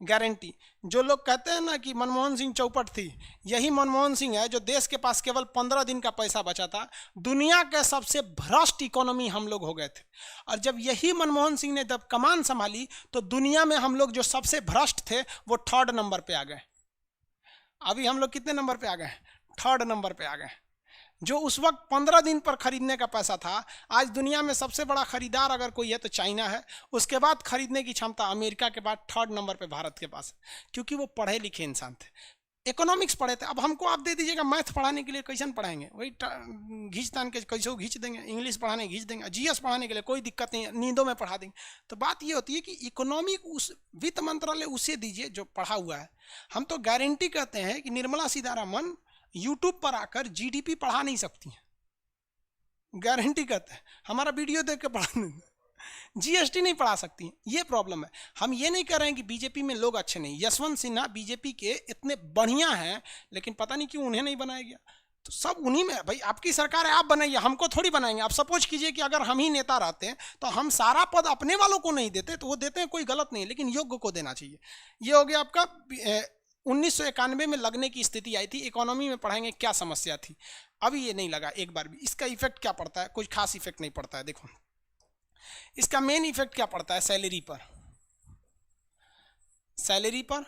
गारंटी। जो लोग कहते हैं ना कि मनमोहन सिंह चौपट थी, यही मनमोहन सिंह है जो देश के पास केवल 15 दिन का पैसा बचा था। दुनिया के सबसे भ्रष्ट इकोनॉमी हम लोग हो गए थे, और जब यही मनमोहन सिंह ने जब कमान संभाली तो दुनिया में हम लोग जो सबसे भ्रष्ट थे वो 3rd नंबर पे आ गए। अभी हम लोग कितने नंबर पे आ गए? 3rd नंबर पे आ गए। जो उस वक्त 15 दिन पर खरीदने का पैसा था, आज दुनिया में सबसे बड़ा खरीदार अगर कोई है तो चाइना है, उसके बाद खरीदने की क्षमता अमेरिका के बाद 3rd नंबर पे भारत के पास है, क्योंकि वो पढ़े लिखे इंसान थे, इकोनॉमिक्स पढ़े थे। अब हमको आप दे दीजिएगा मैथ पढ़ाने के लिए, कैसे पढ़ाएंगे? वही घींच तान के कैसे घींच देंगे, इंग्लिश पढ़ाने घींच देंगे, जीएस पढ़ाने के लिए कोई दिक्कत नहीं है, नींदों में पढ़ा देंगे। तो बात ये होती है कि इकोनॉमिक उस वित्त मंत्रालय उसे दीजिए जो पढ़ा हुआ है। हम तो गारंटी कहते हैं कि निर्मला सीतारमन यूट्यूब पर आकर जीडीपी पढ़ा नहीं सकती हैं, गारंटी कहते हैं। हमारा वीडियो देख के पढ़ा जीएसटी नहीं पढ़ा सकती हैं, ये प्रॉब्लम है। हम ये नहीं कह रहे हैं कि बीजेपी में लोग अच्छे नहीं, यशवंत सिन्हा बीजेपी के इतने बढ़िया हैं, लेकिन पता नहीं क्यों उन्हें नहीं बनाया गया। तो सब उन्हीं में भाई, आपकी सरकार है, आप बनाइए, हमको थोड़ी बनाएंगे। आप सपोज कीजिए कि अगर हम ही नेता रहते हैं तो हम सारा पद अपने वालों को नहीं देते, तो वो देते हैं, कोई गलत नहीं, लेकिन योग्य को देना चाहिए। ये हो गया आपका 1991 में लगने की स्थिति आई थी। इकोनॉमी में पढ़ाएंगे क्या समस्या थी, अभी ये नहीं लगा एक बार भी। इसका इफेक्ट क्या पड़ता है? कुछ खास इफेक्ट नहीं पड़ता है। देखो इसका मेन इफेक्ट क्या पड़ता है? सैलरी पर। सैलरी पर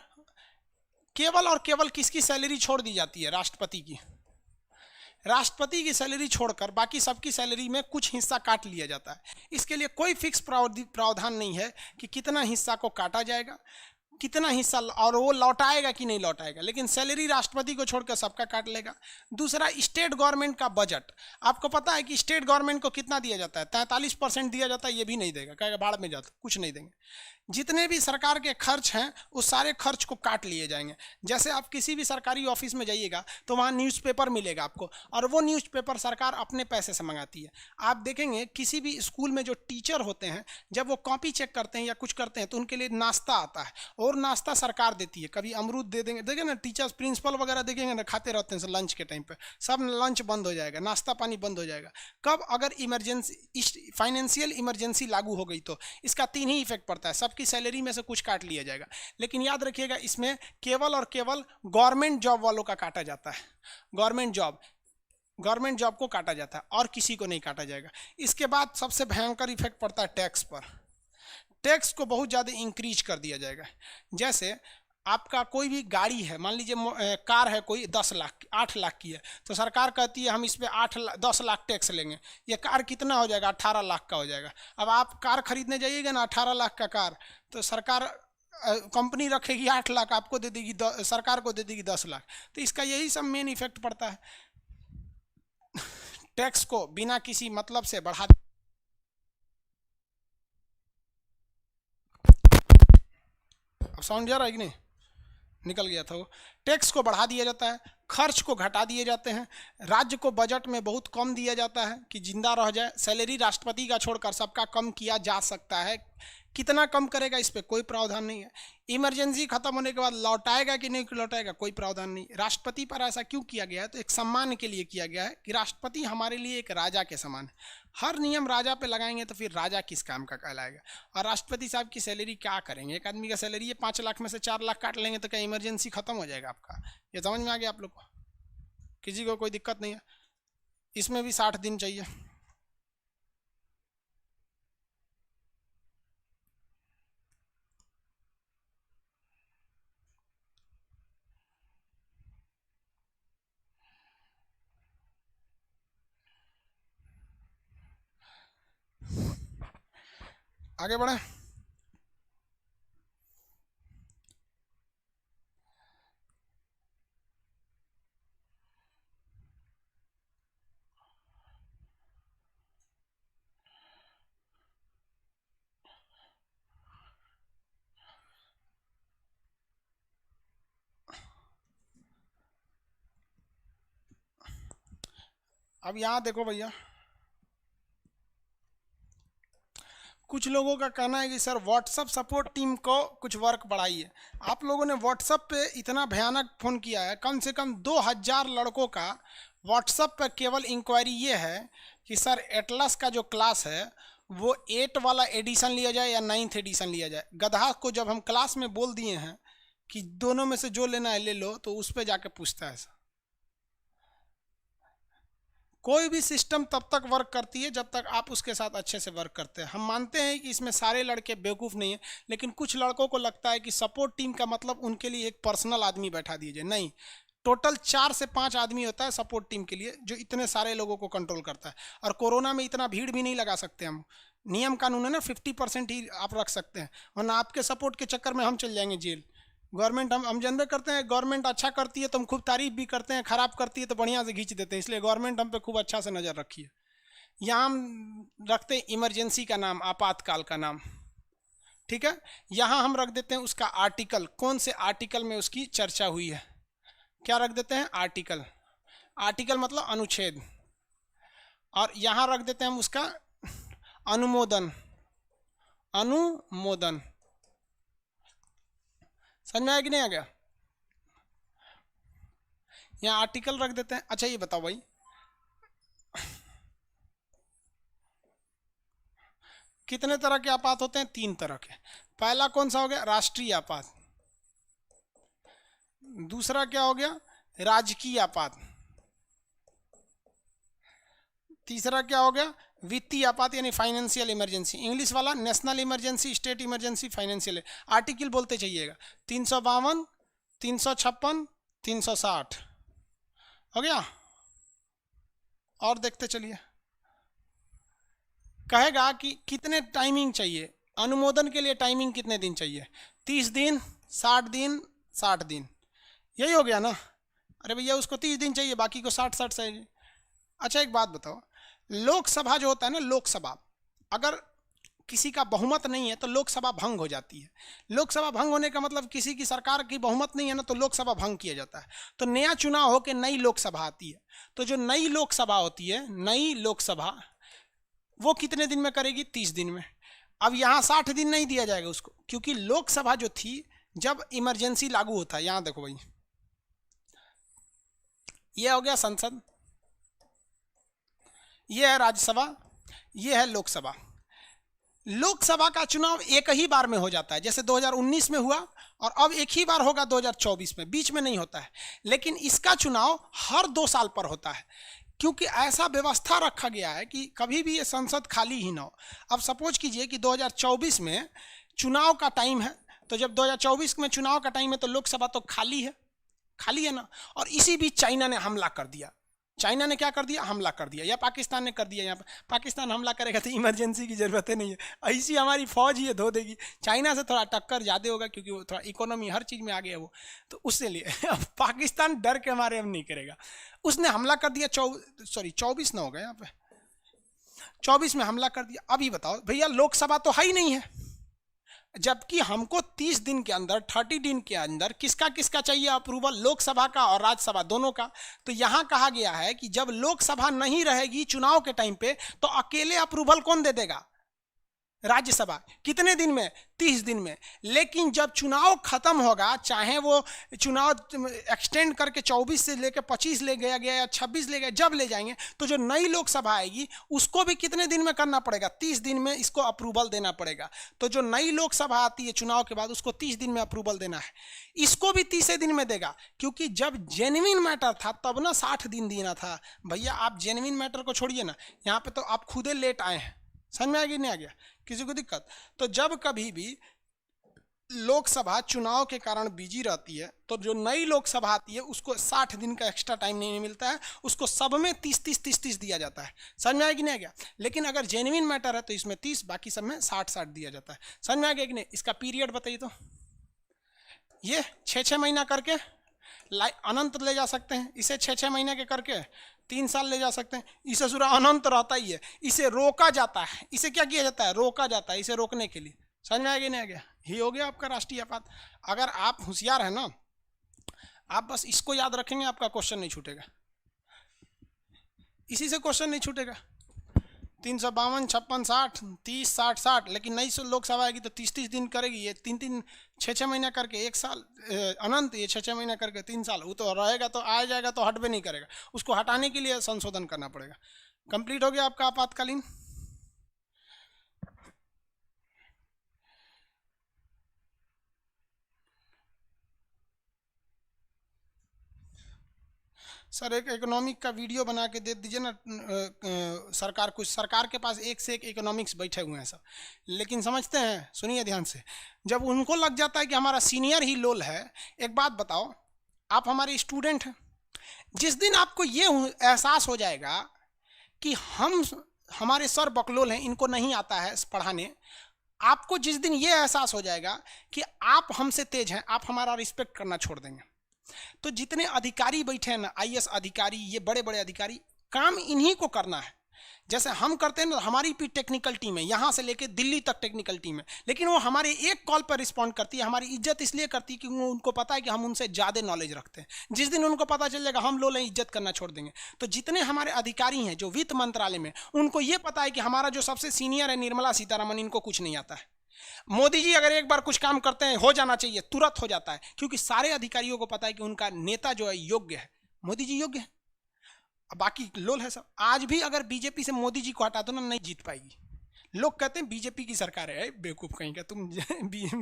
केवल और केवल किसकी सैलरी छोड़ दी जाती है? राष्ट्रपति की। राष्ट्रपति की सैलरी छोड़कर बाकी सबकी सैलरी में कुछ हिस्सा काट लिया जाता है। इसके लिए कोई फिक्स प्रावधान नहीं है कि कितना हिस्सा को काटा जाएगा, कितना हिस्सा, और वो लौटाएगा कि नहीं लौटाएगा, लेकिन सैलरी राष्ट्रपति को छोड़कर सबका काट लेगा। दूसरा, स्टेट गवर्नमेंट का बजट। आपको पता है कि स्टेट गवर्नमेंट को कितना दिया जाता है? 43% दिया जाता है। ये भी नहीं देगा, कहेगा भाड़ में जाता, कुछ नहीं देंगे। जितने भी सरकार के खर्च हैं उस सारे खर्च को काट लिए जाएंगे। जैसे आप किसी भी सरकारी ऑफिस में जाइएगा तो वहाँ न्यूज़पेपर मिलेगा आपको, और वो न्यूज़पेपर सरकार अपने पैसे से मंगाती है। आप देखेंगे किसी भी स्कूल में जो टीचर होते हैं, जब वो कॉपी चेक करते हैं या कुछ करते हैं तो उनके लिए नाश्ता आता है, और नाश्ता सरकार देती है। कभी अमरूद दे देंगे, देखें ना टीचर्स प्रिंसिपल वगैरह देखेंगे ना, खाते रहते हैं लंच के टाइम पर। सब लंच बंद हो जाएगा, नाश्ता पानी बंद हो जाएगा। कब? अगर इमरजेंसी, फाइनेंशियल इमरजेंसी लागू हो गई तो इसका 3 ही इफेक्ट पड़ता है। सबसे सबकी सैलरी में से कुछ काट लिया जाएगा। लेकिन याद रखिएगा इसमें केवल और केवल गवर्नमेंट जॉब वालों का काटा जाता है, गवर्नमेंट जॉब को काटा जाता है और किसी को नहीं काटा जाएगा। इसके बाद सबसे भयंकर इफेक्ट पड़ता है टैक्स पर। टैक्स को बहुत ज़्यादा इंक्रीज कर दिया जाएगा। जैसे आपका कोई भी गाड़ी है, मान लीजिए कार है कोई 10 लाख 8 लाख की है, तो सरकार कहती है हम इस पर 10 लाख टैक्स लेंगे। ये कार कितना हो जाएगा? 18 लाख का हो जाएगा। अब आप कार खरीदने जाइएगा ना 18 लाख का कार, तो सरकार कंपनी रखेगी 8 लाख, आपको दे देगी सरकार को दे देगी 10 लाख। तो इसका यही सब मेन इफेक्ट पड़ता है, टैक्स को बिना किसी मतलब से बढ़ा। अब साउंड जा रहा है कि नहीं? निकल गया था वो। टैक्स को बढ़ा दिया जाता है, खर्च को घटा दिए जाते हैं, राज्य को बजट में बहुत कम दिया जाता है कि जिंदा रह जाए। सैलरी राष्ट्रपति का छोड़कर सबका कम किया जा सकता है। कितना कम करेगा इस पर कोई प्रावधान नहीं है। इमरजेंसी खत्म होने के बाद लौटाएगा कि नहीं लौटाएगा कोई प्रावधान नहीं। राष्ट्रपति पर ऐसा क्यों किया गया है? तो एक सम्मान के लिए किया गया है कि राष्ट्रपति हमारे लिए एक राजा के समान है। हर नियम राजा पे लगाएंगे तो फिर राजा किस काम का कहलाएगा। और राष्ट्रपति साहब की सैलरी क्या करेंगे? एक आदमी का सैलरी है 5 लाख में से 4 लाख काट लेंगे तो क्या इमरजेंसी खत्म हो जाएगा आपका? ये समझ में आ गया आप लोग को? किसी को कोई दिक्कत नहीं है? इसमें भी 60 दिन चाहिए। आगे बढ़े। अब यहाँ देखो भैया, कुछ लोगों का कहना है कि सर व्हाट्सअप सपोर्ट टीम को कुछ वर्क बढ़ाइए। आप लोगों ने व्हाट्सअप पे इतना भयानक फ़ोन किया है, कम से कम 2000 लड़कों का व्हाट्सअप पे केवल इंक्वायरी ये है कि सर एटलस का जो क्लास है वो 8 वाला एडिशन लिया जाए या 9th एडिशन लिया जाए। गधा को जब हम क्लास में बोल दिए हैं कि दोनों में से जो लेना है ले लो, तो उस पर जाके पूछता है। कोई भी सिस्टम तब तक वर्क करती है जब तक आप उसके साथ अच्छे से वर्क करते हैं। हम मानते हैं कि इसमें सारे लड़के बेवकूफ़ नहीं हैं, लेकिन कुछ लड़कों को लगता है कि सपोर्ट टीम का मतलब उनके लिए एक पर्सनल आदमी बैठा दीजिए। नहीं, टोटल 4 से 5 आदमी होता है सपोर्ट टीम के लिए, जो इतने सारे लोगों को कंट्रोल करता है। और कोरोना में इतना भीड़ भी नहीं लगा सकते हम। नियम कानून है ना, 50% ही आप रख सकते हैं, वरना आपके सपोर्ट के चक्कर में हम चल जाएंगे जेल। गवर्नमेंट हम जानते करते हैं, गवर्नमेंट अच्छा करती है तो हम खूब तारीफ भी करते हैं, खराब करती है तो बढ़िया से खींच देते हैं। इसलिए गवर्नमेंट हम पे खूब अच्छा से नज़र रखी है। यहाँ हम रखते हैं इमरजेंसी का नाम, आपातकाल का नाम, ठीक है। यहाँ हम रख देते हैं उसका आर्टिकल, कौन से आर्टिकल में उसकी चर्चा हुई है। क्या रख देते हैं? आर्टिकल। आर्टिकल मतलब अनुच्छेद। और यहाँ रख देते हैं हम उसका अनुमोदन। अनुमोदन समझ में आया कि नहीं आ गया? यहाँ आर्टिकल रख देते हैं। अच्छा ये बताओ भाई, कितने तरह के आपात होते हैं? 3 तरह के। पहला कौन सा हो गया? राष्ट्रीय आपात। दूसरा क्या हो गया? राजकीय आपात। तीसरा क्या हो गया? वित्तीय आपात यानी फाइनेंशियल इमरजेंसी। इंग्लिश वाला national emergency, state emergency, financial. Article बोलते चलिएगा। 352, 356, 360 हो गया। और देखते चलिए, कहेगा कि कितने टाइमिंग चाहिए अनुमोदन के लिए। टाइमिंग कितने दिन चाहिए? 30 दिन, 60 दिन, 60 दिन, यही हो गया ना। अरे भैया उसको 30 दिन चाहिए, बाकी को 60-60 चाहिए। अच्छा एक बात बताओ, लोकसभा जो होता है ना, लोकसभा अगर किसी का बहुमत नहीं है तो लोकसभा भंग हो जाती है। लोकसभा भंग होने का मतलब किसी की सरकार की बहुमत नहीं है ना, तो लोकसभा भंग किया जाता है। तो नया चुनाव होकर नई लोकसभा आती है, तो जो नई लोकसभा होती है, नई लोकसभा वो कितने दिन में करेगी? 30 दिन में। अब यहाँ 60 दिन नहीं दिया जाएगा उसको, क्योंकि लोकसभा जो थी जब इमरजेंसी लागू होता है, यहाँ देखो भाई, ये हो गया संसद, ये है राज्यसभा, ये है लोकसभा। लोकसभा का चुनाव एक ही बार में हो जाता है, जैसे 2019 में हुआ और अब एक ही बार होगा 2024 में, बीच में नहीं होता है। लेकिन इसका चुनाव हर 2 साल पर होता है, क्योंकि ऐसा व्यवस्था रखा गया है कि कभी भी ये संसद खाली ही ना हो। अब सपोज कीजिए कि 2024 में चुनाव का टाइम है, तो जब 2024 में चुनाव का टाइम है तो लोकसभा तो खाली है ना। और इसी बीच चाइना ने हमला कर दिया। चाइना ने क्या कर दिया? हमला कर दिया, या पाकिस्तान ने कर दिया। यहाँ पर पाकिस्तान हमला करेगा तो इमरजेंसी की जरूरत ही नहीं है, ऐसी हमारी फौज ही धो देगी। चाइना से थोड़ा टक्कर ज़्यादा होगा क्योंकि वो थोड़ा इकोनॉमी हर चीज़ में आ गया वो, तो उससे लिए अब पाकिस्तान डर के हमारे हम नहीं करेगा। उसने हमला कर दिया 24 ना होगा यहाँ पे, 24 में हमला कर दिया। अभी बताओ भैया, लोकसभा तो है ही नहीं है, जबकि हमको 30 दिन के अंदर, 30 दिन के अंदर किसका किसका चाहिए अप्रूवल? लोकसभा का और राज्यसभा दोनों का। तो यहां कहा गया है कि जब लोकसभा नहीं रहेगी चुनाव के टाइम पे, तो अकेले अप्रूवल कौन दे देगा? राज्यसभा। कितने दिन में? 30 दिन में। लेकिन जब चुनाव खत्म होगा, चाहे वो चुनाव एक्सटेंड करके 24 से लेकर 25 ले गया गया या 26 ले गया, जब ले जाएंगे तो जो नई लोकसभा आएगी उसको भी कितने दिन में करना पड़ेगा? 30 दिन में इसको अप्रूवल देना पड़ेगा। तो जो नई लोकसभा आती है चुनाव के बाद, उसको 30 दिन में अप्रूवल देना है। इसको भी 30 दिन में देगा, क्योंकि जब जेन्युइन मैटर था तब ना 60 दिन देना था। भैया आप जेन्युइन मैटर को छोड़िए ना, यहाँ पे तो आप खुदे लेट आए हैं। समझ में आ गया नहीं आ गया? किसी को दिक्कत? तो जब कभी भी लोकसभा चुनाव के कारण बिजी रहती है, तो जो नई लोकसभा आती है उसको 60 दिन का एक्स्ट्रा टाइम नहीं मिलता है, उसको सब में 30-30-30-30 दिया जाता है। समझ में आया कि नहीं आ गया? लेकिन अगर जेन्युइन मैटर है तो इसमें 30, बाकी सब में 60-60 दिया जाता है। समझ में आ गया कि नहीं? इसका पीरियड बताइए तो। ये 6-6 महीना करके अनंत ले जा सकते हैं, इसे 6-6 महीने के करके 3 साल ले जा सकते हैं। इसे सूरा अनंत रहता ही है। इसे रोका जाता है। इसे क्या किया जाता है? रोका जाता है, इसे रोकने के लिए। समझ में आ गया नहीं आ गया? ये हो गया आपका राष्ट्रीय आपात। अगर आप होशियार है ना, आप बस इसको याद रखेंगे, आपका क्वेश्चन नहीं छूटेगा। इसी से क्वेश्चन नहीं छूटेगा। 352, 56, 60, 30, 60, 60। लेकिन नई लोकसभा आएगी तो 30-30 दिन करेगी। ये 3-3, 6-6 महीना करके 1 साल अनंत, ये 6-6 महीना करके 3 साल। वो तो रहेगा तो आ जाएगा, तो हट भी नहीं करेगा। उसको हटाने के लिए संशोधन करना पड़ेगा। कंप्लीट हो गया आपका आपातकालीन। सर एक इकोनॉमिक का वीडियो बना के दे दीजिए ना सरकार। कुछ सरकार के पास एक से एक इकोनॉमिक्स बैठे हुए हैं सब, लेकिन समझते हैं, सुनिए ध्यान से, जब उनको लग जाता है कि हमारा सीनियर ही लोल है। एक बात बताओ, आप हमारे स्टूडेंट हैं, जिस दिन आपको ये एहसास हो जाएगा कि हमारे सर बकलोल हैं, इनको नहीं आता है पढ़ाने, आपको जिस दिन ये एहसास हो जाएगा कि आप हमसे तेज हैं, आप हमारा रिस्पेक्ट करना छोड़ देंगे। तो जितने अधिकारी बैठे हैं ना, आईएएस अधिकारी, ये बड़े बड़े अधिकारी, काम इन्हीं को करना है। जैसे हम करते हैं ना, हमारी भी टेक्निकल टीम है, यहाँ से लेके दिल्ली तक टेक्निकल टीम है, लेकिन वो हमारे एक कॉल पर रिस्पॉन्ड करती है। हमारी इज्जत इसलिए करती है कि उनको पता है कि हम उनसे ज़्यादा नॉलेज रखते हैं। जिस दिन उनको पता चल जाएगा हम लोग इज्जत करना छोड़ देंगे। तो जितने हमारे अधिकारी हैं जो वित्त मंत्रालय में, उनको ये पता है कि हमारा जो सबसे सीनियर है निर्मला सीतारमण, इनको कुछ नहीं आता है। मोदी जी अगर एक बार कुछ काम करते हैं, हो जाना चाहिए, तुरंत हो जाता है, क्योंकि सारे अधिकारियों को पता है कि उनका नेता जो है योग्य है। मोदी जी योग्य है, बाकी लोल है सब। आज भी अगर बीजेपी से मोदी जी को हटा दो ना, नहीं जीत पाएगी। लोग कहते हैं बीजेपी की सरकार है, बेवकूफ कहीं का तुम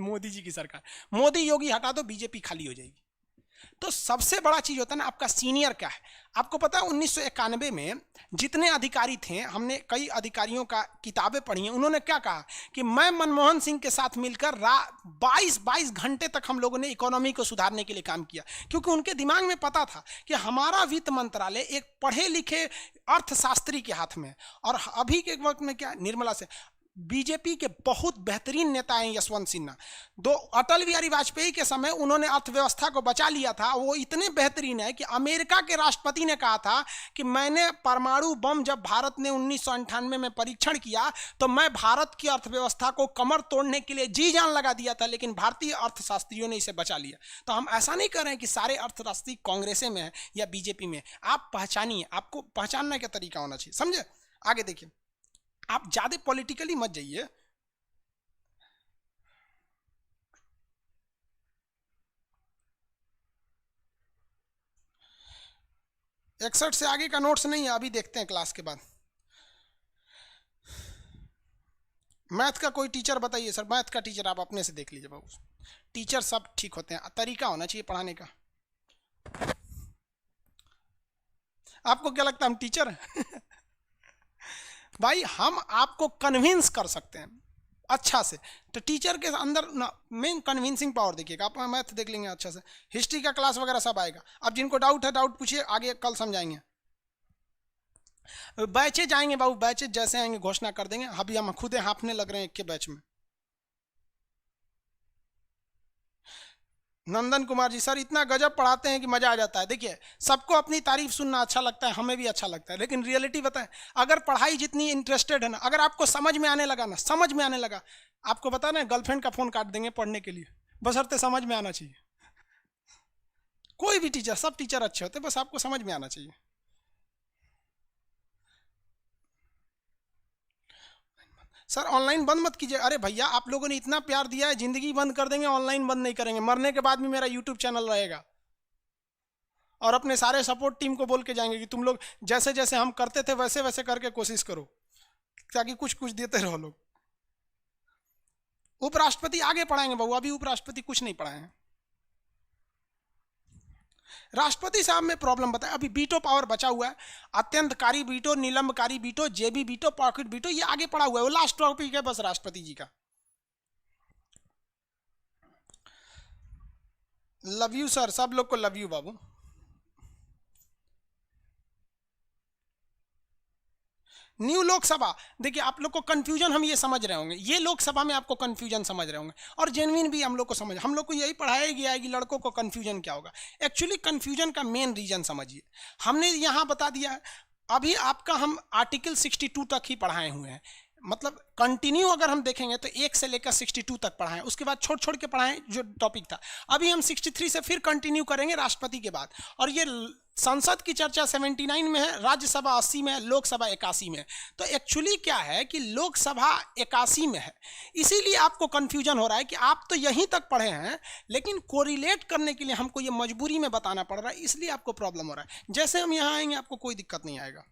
मोदी जी की सरकार। मोदी योगी हटा दो, बीजेपी खाली हो जाएगी। तो सबसे बड़ा चीज होता है ना आपका सीनियर क्या है। आपको पता है 1991 में जितने अधिकारी थे, हमने कई अधिकारियों का किताबें पढ़ी हैं, उन्होंने क्या कहा कि मैं मनमोहन सिंह के साथ मिलकर 22 घंटे तक हम लोगों ने इकोनॉमी को सुधारने के लिए काम किया, क्योंकि उनके दिमाग में पता था कि हमारा वित्त मंत्रालय एक पढ़े लिखे अर्थशास्त्री के हाथ में। और अभी के वक्त में क्या, निर्मला से बीजेपी के बहुत बेहतरीन नेता हैं यशवंत सिन्हा। दो अटल बिहारी वाजपेयी के समय उन्होंने अर्थव्यवस्था को बचा लिया था। वो इतने बेहतरीन है कि अमेरिका के राष्ट्रपति ने कहा था कि मैंने परमाणु बम जब भारत ने 1998 में परीक्षण किया तो मैं भारत की अर्थव्यवस्था को कमर तोड़ने के लिए जी जान लगा दिया था, लेकिन भारतीय अर्थशास्त्रियों ने इसे बचा लिया। तो हम ऐसा नहीं कर रहे हैं कि सारे अर्थशास्त्री कांग्रेस में है या बीजेपी में। आप पहचानिए, आपको पहचानने का तरीका होना चाहिए, समझे? आगे देखिए, आप ज्यादा पॉलिटिकली मत जाइए। इकसठ से आगे का नोट्स नहीं है, अभी देखते हैं क्लास के बाद। मैथ का कोई टीचर बताइए सर, मैथ का टीचर आप अपने से देख लीजिए बाबू, टीचर सब ठीक होते हैं, तरीका होना चाहिए पढ़ाने का। आपको क्या लगता है हम टीचर हैं? भाई हम आपको कन्विंस कर सकते हैं अच्छा से, तो टीचर के अंदर ना मेन कन्विंसिंग पावर देखिएगा। आप मैथ देख लेंगे अच्छा से, हिस्ट्री का क्लास वगैरह सब आएगा। अब जिनको डाउट है डाउट पूछिए, आगे कल समझाएंगे। बैचेज जाएंगे बाबू, बैचेज जैसे आएंगे घोषणा कर देंगे। अभी हम खुद हाँफने लग रहे हैं एक के बैच में। नंदन कुमार जी सर इतना गजब पढ़ाते हैं कि मजा आ जाता है। देखिए सबको अपनी तारीफ सुनना अच्छा लगता है, हमें भी अच्छा लगता है, लेकिन रियलिटी बताएं, अगर पढ़ाई जितनी इंटरेस्टेड है ना, अगर आपको समझ में आने लगा ना, समझ में आने लगा, आपको पता ना गर्लफ्रेंड का फोन काट देंगे पढ़ने के लिए, बशर्ते समझ में आना चाहिए। कोई भी टीचर, सब टीचर अच्छे होते, बस आपको समझ में आना चाहिए। सर ऑनलाइन बंद मत कीजिए। अरे भैया आप लोगों ने इतना प्यार दिया है, जिंदगी बंद कर देंगे, ऑनलाइन बंद नहीं करेंगे। मरने के बाद भी मेरा यूट्यूब चैनल रहेगा, और अपने सारे सपोर्ट टीम को बोल के जाएंगे कि तुम लोग जैसे जैसे हम करते थे वैसे वैसे करके कोशिश करो, ताकि कुछ कुछ देते रहो लोग। उपराष्ट्रपति आगे पढ़ाएंगे बाबू, अभी उपराष्ट्रपति कुछ नहीं पढ़ाए हैं। राष्ट्रपति साहब में प्रॉब्लम बताए, अभी बीटो पावर बचा हुआ है, अत्यंतकारी बीटो, निलंबकारी बीटो, जेबी बीटो, पॉकेट बीटो, ये आगे पड़ा हुआ है, वो लास्ट टॉपिक है बस राष्ट्रपति जी का। लव यू सर, सब लोग को love you Babu. New Lok Sabha, देखिए आप लोग को कंफ्यूजन हम ये समझ रहे होंगे, ये लोकसभा में आपको कंफ्यूजन समझ रहे होंगे, और जेन्युइन भी हम लोग को समझ, हम लोग को यही पढ़ाया गया है कि लड़कों को कंफ्यूजन क्या होगा। एक्चुअली कंफ्यूजन का मेन रीजन समझिए, हमने यहाँ बता दिया है। अभी आपका हम आर्टिकल 62 तक ही पढ़ाए हुए हैं, मतलब कंटिन्यू अगर हम देखेंगे तो 1 से लेकर 62 तक पढ़ाएं, उसके बाद छोड़ छोड़ के पढ़ाएं जो टॉपिक था। अभी हम 63 से फिर कंटिन्यू करेंगे राष्ट्रपति के बाद, और ये संसद की चर्चा 79 में है, राज्यसभा 80 में है, लोकसभा 81 में है। तो एक्चुअली क्या है कि लोकसभा 81 में है, इसीलिए आपको कंफ्यूजन हो रहा है कि आप तो यहीं तक पढ़े हैं, लेकिन कोरिलेट करने के लिए हमको ये मजबूरी में बताना पड़ रहा है, इसलिए आपको प्रॉब्लम हो रहा है। जैसे हम यहाँ आएंगे आपको कोई दिक्कत नहीं आएगा।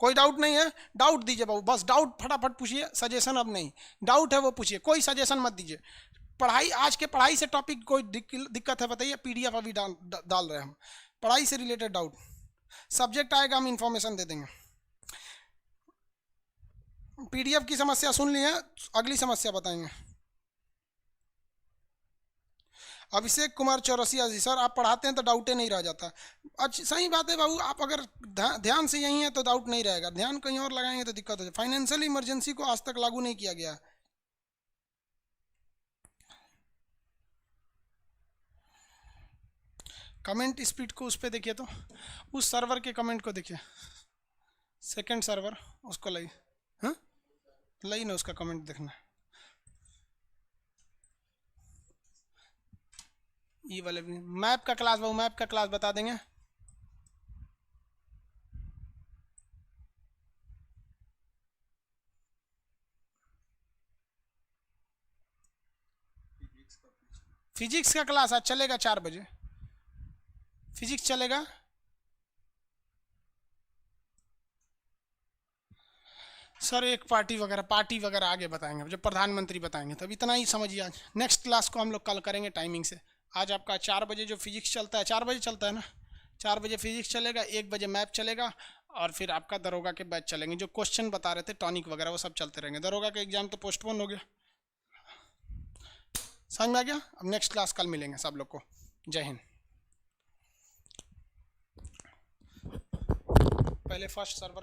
कोई डाउट नहीं है, डाउट दीजिए बाबू, बस डाउट फटाफट पूछिए, सजेशन अब नहीं, डाउट है वो पूछिए, कोई सजेशन मत दीजिए। पढ़ाई, आज के पढ़ाई से टॉपिक कोई दिक्कत है बताइए, पीडीएफ अभी डाल रहे हैं हम, पढ़ाई से रिलेटेड डाउट, सब्जेक्ट आएगा हम इंफॉर्मेशन दे देंगे। पीडीएफ की समस्या सुन ली है, अगली समस्या बताएंगे। अभिषेक कुमार चौरसिया जी सर आप पढ़ाते हैं तो डाउटे नहीं रह जाता। अच्छा सही बात है बाबू, आप अगर ध्यान से यही है तो डाउट नहीं रहेगा, ध्यान कहीं और लगाएंगे तो दिक्कत हो जाए। फाइनेंशियल इमरजेंसी को आज तक लागू नहीं किया गया है। कमेंट स्पीड को उस पर देखिए, तो उस सर्वर के कमेंट को देखिए, सेकंड सर्वर उसको लई, हाँ लई ना उसका कमेंट देखना, ये वाले भी। मैप का क्लास बाबू, मैप का क्लास बता देंगे। फिजिक्स का क्लास आज चलेगा 4 बजे, फिजिक्स चलेगा। सर एक पार्टी वगैरह आगे बताएंगे, जब प्रधानमंत्री बताएंगे तब, इतना ही समझिए। आज नेक्स्ट क्लास को हम लोग कल करेंगे टाइमिंग से। आज आपका 4 बजे जो फिजिक्स चलता है, 4 बजे चलता है ना, 4 बजे फिजिक्स चलेगा, 1 बजे मैथ चलेगा, और फिर आपका दरोगा के बैच चलेंगे। जो क्वेश्चन बता रहे थे टॉनिक वगैरह वो सब चलते रहेंगे। दरोगा का एग्जाम तो पोस्टपोन हो गया, समझ में आ गया। अब नेक्स्ट क्लास कल मिलेंगे सब लोग को। जय हिंद। पहले फर्स्ट सर्वर